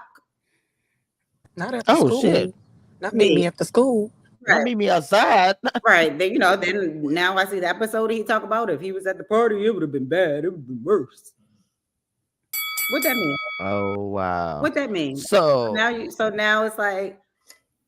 Not after Oh school. shit! Not meet me Me, after school. Not right, meet me outside. right. Then then now I see the episode he talk about. If he was at the party, it would have been bad. It would have been worse. What that mean? Oh wow! What that mean? So So now it's like,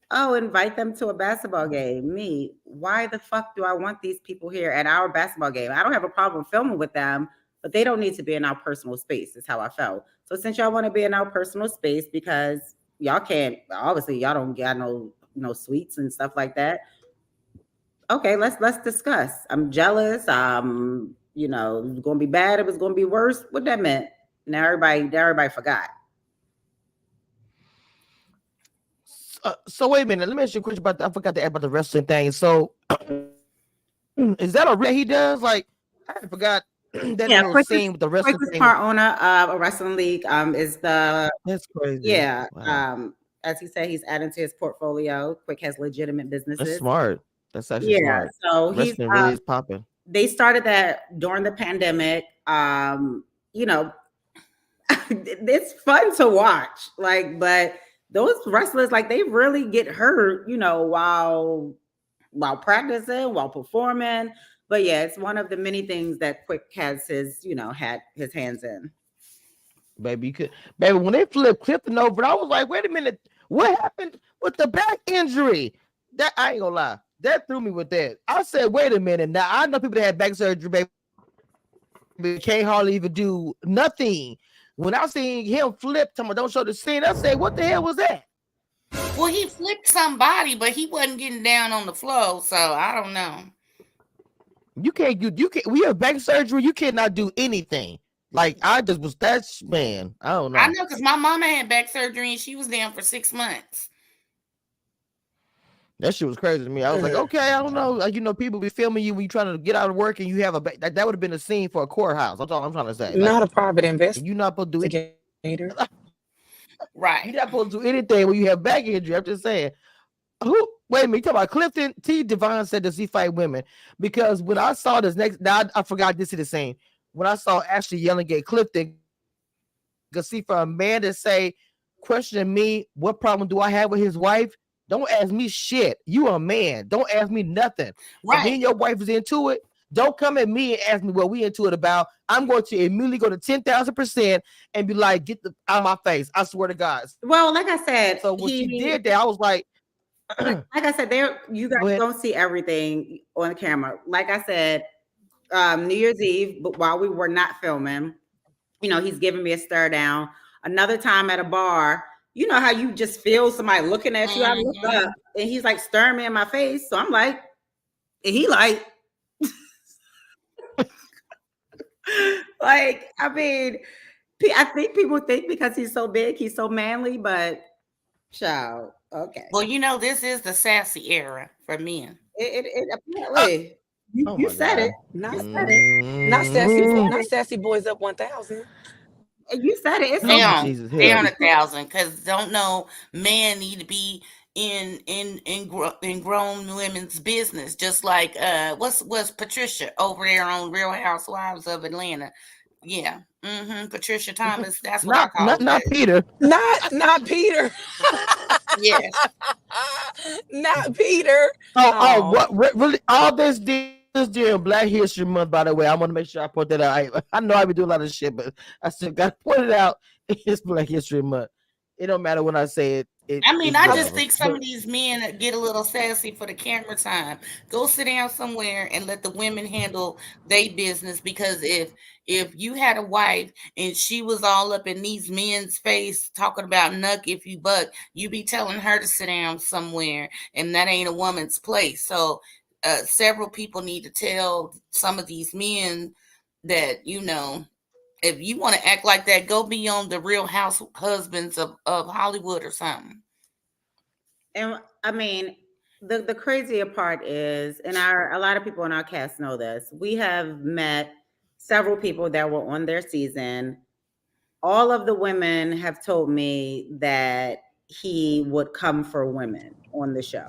oh, invite them to a basketball game. Me, why the fuck do I want these people here at our basketball game? I don't have a problem filming with them, but they don't need to be in our personal space, is how I felt. So since y'all want to be in our personal space because y'all can't, obviously y'all don't got no suites and stuff like that. Okay, let's discuss. I'm jealous. It was gonna be bad, it was gonna be worse. What that meant? Now everybody forgot. so wait a minute. Let me ask you a question about. I forgot to ask about the wrestling thing. So is that a real he does? Like I forgot that Yeah, whole Quick is scene with the Quick wrestling is thing. part owner of a wrestling league. Is the That's crazy. Yeah. Wow. As he said, he's adding to his portfolio. Quick has legitimate That's businesses. smart. That's actually Yeah. smart. So Wrestling really is popping. they started that during the pandemic. You know, it's fun to watch. But those wrestlers, like, they really get hurt, while practicing, while performing. But yeah, it's one of the many things that Quick has had his hands in. Baby, when they flipped Clifton over, I was like, wait a minute, what happened with the back injury? That I ain't gonna lie, that threw me with that. I said, wait a minute. Now I know people that had back surgery, baby, can't hardly even do nothing. When I seen him flip, someone don't show the scene, I said, what the hell was that? Well, he flipped somebody, but he wasn't getting down on the floor, so I don't know. You can't. We have back surgery. You cannot do anything. Like I just was that man. I don't know. I know because my mama had back surgery and she was down for 6 months. That shit was crazy to me. I was like, okay, I don't know. Like, people be filming you when you trying to get out of work and you have that would have been a scene for a courthouse. That's all I'm trying to say. Like, Not a private you're not supposed to do it. investigator. Right. You're not supposed to do anything when you have back injury. I'm just saying. Wait a minute, you talking about Clifton? T. Devine said, does he fight women? Because when I saw this now I forgot this is the same. When I saw Ashley yelling at Clifton, because see, for a man to say, questioning me, what problem do I have with his wife? Don't ask me shit. You a man. Don't ask me nothing. Right. If me and your wife is into it, don't come at me and ask me what we into it about. I'm going to immediately go to 10,000% and be like, get the out of my face. I swear to God. Well, like I said, So when she did that, I was like, like I said, you guys don't see everything on camera. Like I said, New Year's Eve, but while we were not filming, he's giving me a stare down. Another time at a bar, you know how you just feel somebody looking at you. I look up and he's like staring me in my face. So I'm like, and he like, I mean, I think people think because he's so big, he's so manly, but child, okay. Well, this is the sassy era for men. It apparently. You said it. Not, You said it. not sassy boys up 1,000. You said it. It's Down, Jesus, down 1,000. Because don't know man need to be in grown women's business. Just like what's Patricia over there on Real Housewives of Atlanta? Yeah, Patricia Thomas. That's what I call it. Not Peter. Not Peter. Yes. Not Peter. What really? All this during Black History Month, by the way. I want to make sure I put that out. I know I be doing a lot of shit, but I still got to point it out. It's Black History Month. It don't matter when I say it. I just think some of these men get a little sassy for the camera time. Go sit down somewhere and let the women handle their business. Because if you had a wife and she was all up in these men's face talking about nuck if you buck, you be telling her to sit down somewhere, and that ain't a woman's place. So several people need to tell some of these men that if you want to act like that, go be on the Real House Husbands of Hollywood or something. And I mean, the crazier part is, a lot of people in our cast know this. We have met several people that were on their season. All of the women have told me that he would come for women on the show.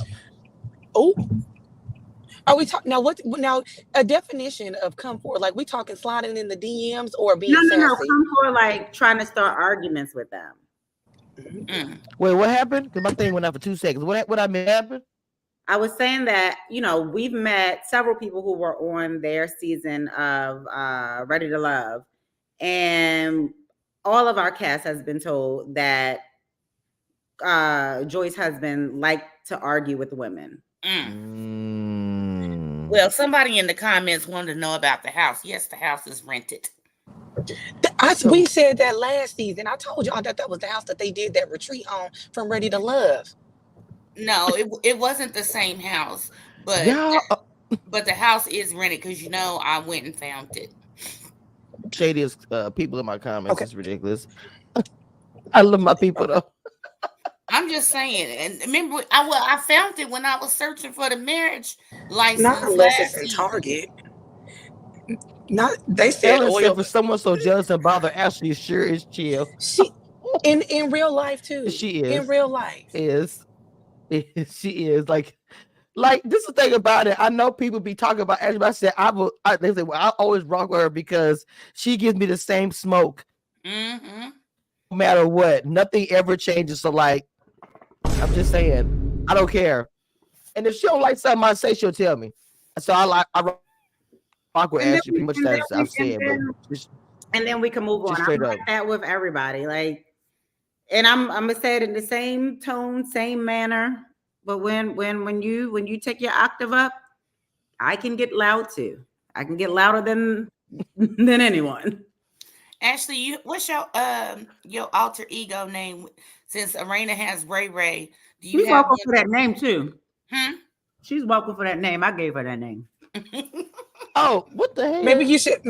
Oh, are we talking now? What now? A definition of come forward? Like we talking sliding in the DMs or No, being no, no. sassy? Come for like trying to start arguments with them. Mm. Wait, what happened? Because my thing went out for 2 seconds. What I mean happened? I was saying that, we've met several people who were on their season of Ready to Love, and all of our cast has been told that Joy's husband liked to argue with women. Well, somebody in the comments wanted to know about the house. Yes, the house is rented. We said that last season. I told y'all that was the house that they did that retreat on from Ready to Love. No, it wasn't the same house, but Yeah, but the house is rented because I went and found it. shadiest people in my comments. Okay. It's ridiculous. I love my people though. I'm just saying, and remember, I found it when I was searching for the marriage license Not unless last it's in season. Target. Not they said Ellen said, oil. for someone so jealous and bothered, Ashley sure is chill. She in real life too. She is. In real life. She is like this is the thing about it. I know people be talking about Ashley, but I said they say, well, I always rock with her because she gives me the same smoke. Mm-hmm. No matter what, nothing ever changes. So I'm just saying, I don't care. And if she don't like something I say, she'll tell me. So I rock with Ashley pretty much as I've said, and then we can move on. Straight I'm like that with everybody. And I'm gonna say it in the same tone, same manner. But when you take your octave up, I can get loud too. I can get louder than anyone. Ashley, what's your alter ego name? Since Arena has Ray Ray, do you She's have welcome for that name too. Hmm? She's welcome for that name. I gave her that name. Oh, what the hell? Maybe you should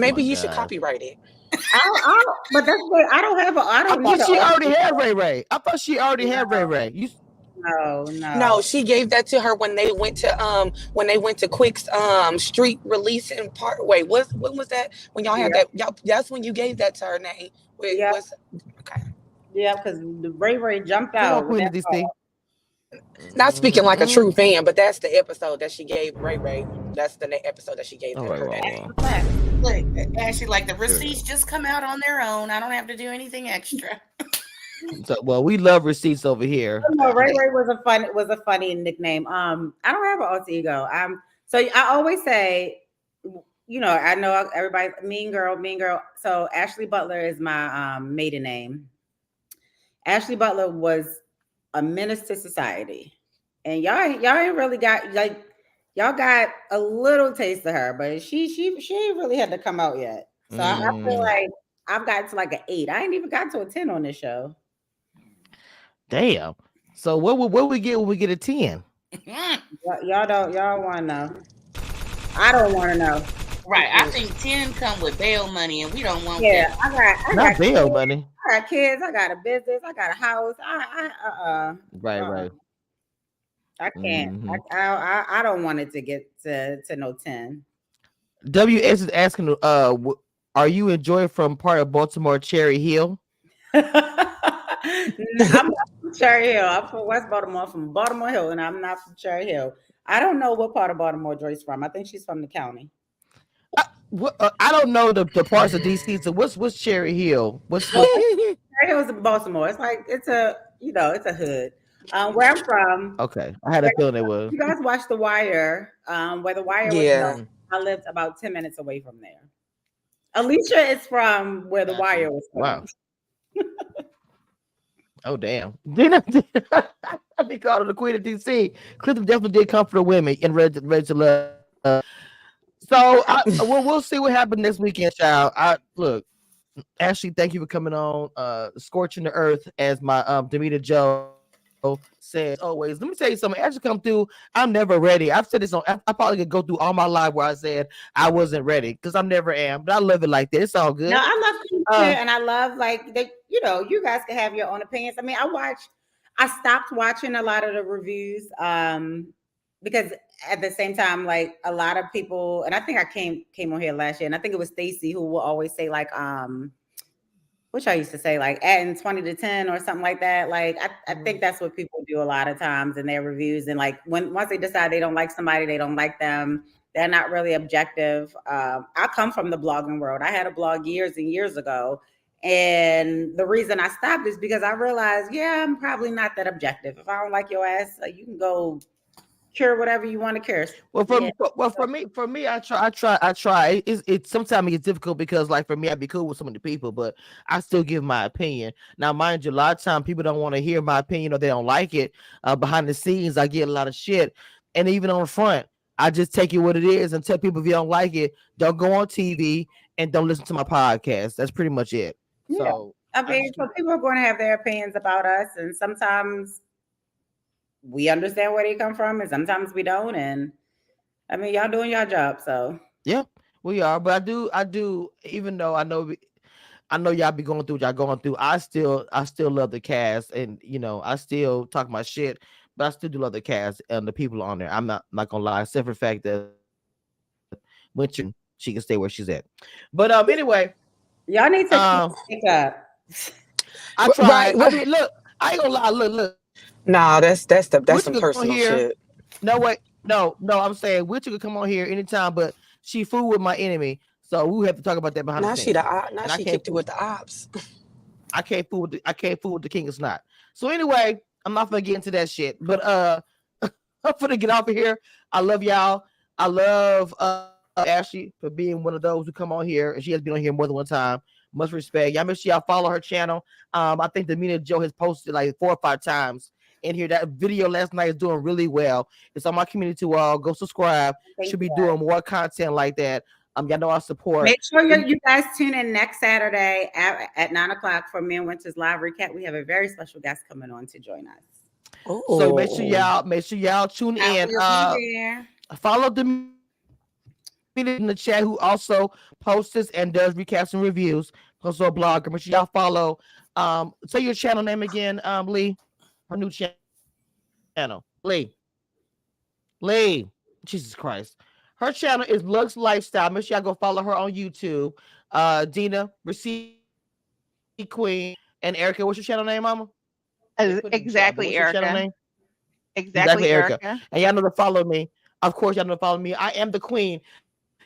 copyright it. But that's what I don't have. I thought she already had Ray Ray. I thought she already had Ray Ray. No. She gave that to her when they went to Quick's street release and part. Wait, when was that? When y'all had that? That's when you gave that to her name. Yeah. Okay. Yeah, because the Ray jumped Come out. on, Queen of DC. Not speaking like a true fan, but that's the episode that she gave Ray. That's the episode that she gave her. Look, Ashley, like the receipts just come out on their own. I don't have to do anything extra. So, well, we love receipts over here. No, Ray was a funny nickname. I don't have an alter ego. So I always say, I know everybody, mean girl. So Ashley Butler is my maiden name. Ashley Butler was a menace to society, and y'all ain't really got y'all got a little taste of her, but she ain't really had to come out yet. So I feel like I've gotten to like an 8. I ain't even got to a 10 on this show. Damn. So what we get when we get a 10? Y'all want to know? I don't want to know. Right. I think 10 come with bail money, and we don't want that. I got bail money. I got kids. I got a business. I got a house. Right. I can't. I don't want it to get to no 10. WS is asking, are you enjoying from part of Baltimore Cherry Hill? I'm not from Cherry Hill. I'm from West Baltimore, from Baltimore Hill, and I'm not from Cherry Hill. I don't know what part of Baltimore Joy's from. I think she's from the county. I don't know the parts of DC. So what's Cherry Hill? Cherry Hill is in Baltimore. It's like it's a hood. Where I'm from. Okay, I had a feeling it was. You guys watched The Wire? Where The Wire was filmed, I lived about 10 minutes away from there. Alicia is from where The Wire was filmed. Wow. Oh damn! I be called the Queen of DC. Clifton definitely did come for the women and Ready to Love. So we'll see what happens next weekend, child. Look, Ashley, thank you for coming on. Scorching the earth, as my Demeter Joe says always. Let me tell you something. Ashley come through. I'm never ready. I've said this on. I probably could go through all my life where I said I wasn't ready because I never am. But I love it like that. It's all good. No, I love and I love that. You guys can have your own opinions. I mean, I stopped watching a lot of the reviews. because at the same time, like a lot of people, and I think I came on here last year, and I think it was Stacy who will always say like, which I used to say, like adding 20 to 10 or something like that. Like I think that's what people do a lot of times in their reviews. And like once they decide they don't like somebody, they don't like them, they're not really objective. I come from the blogging world. I had a blog years and years ago. And the reason I stopped is because I realized, yeah, I'm probably not that objective. If I don't like your ass, you can go cure whatever you want to cure. Well, for me, I try. It's sometimes it's difficult because, like, for me, I'd be cool with so many people, but I still give my opinion. Now, mind you, a lot of times people don't want to hear my opinion or they don't like it. Behind the scenes, I get a lot of shit, and even on the front, I just take it what it is and tell people if you don't like it, don't go on TV and don't listen to my podcast. That's pretty much it. Yeah. So I mean, so people are going to have their opinions about us, and sometimes we understand where they come from, and sometimes we don't. And I mean, y'all doing your job, so yeah, we are. But I do. Even though I know y'all be going through what y'all going through. I still love the cast, and I still talk my shit, but I still do love the cast and the people on there. I'm not gonna lie, except for the fact that when she can stay where she's at. But anyway, y'all need to pick up. I tried. I mean, look, I ain't gonna lie. Look. Nah, that's some personal shit. No, wait, no. I'm saying Witcher could come on here anytime, but she fooled with my enemy, so we have to talk about that behind the scenes. Now she kicked you with the ops. I can't fool with the king of snot. So anyway, I'm not gonna get into that shit. But I'm gonna get off of here. I love y'all. I love Ashley for being one of those who come on here, and she has been on here more than one time. Much respect. Y'all make sure y'all follow her channel. I think the Mina Joe has posted like 4 or 5 times in here. That video last night is doing really well. It's on my community wall. Go subscribe. Should be doing more content like that. Y'all know our support. Make sure you guys tune in next Saturday at 9:00 for Me and Winter's live recap. We have a very special guest coming on to join us. Ooh. So make sure y'all tune in. Follow the in the chat who also posts and does recaps and reviews. Also a blogger. Make sure y'all follow. Say your channel name again, Lee. Her new channel. Lee. Jesus Christ. Her channel is Lux Lifestyle. Make sure y'all go follow her on YouTube. Dina, Receive Queen, and Erica. What's your channel name, Mama? Exactly, Erica. Exactly, Erica. And y'all know to follow me. Of course, y'all know to follow me. I am the queen.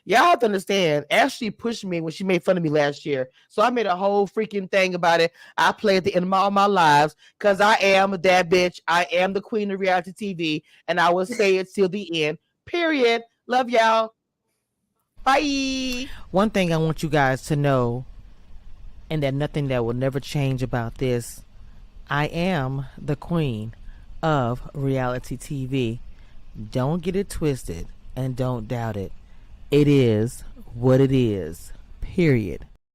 Y'all have to understand, Ashley pushed me when she made fun of me last year. So I made a whole freaking thing about it. I play at the end of all my lives because I am that bitch. I am the queen of reality TV, and I will say it till the end. Period. Love y'all. Bye. One thing I want you guys to know, and that nothing that will never change about this, I am the queen of reality TV. Don't get it twisted and don't doubt it. It is what it is. Period.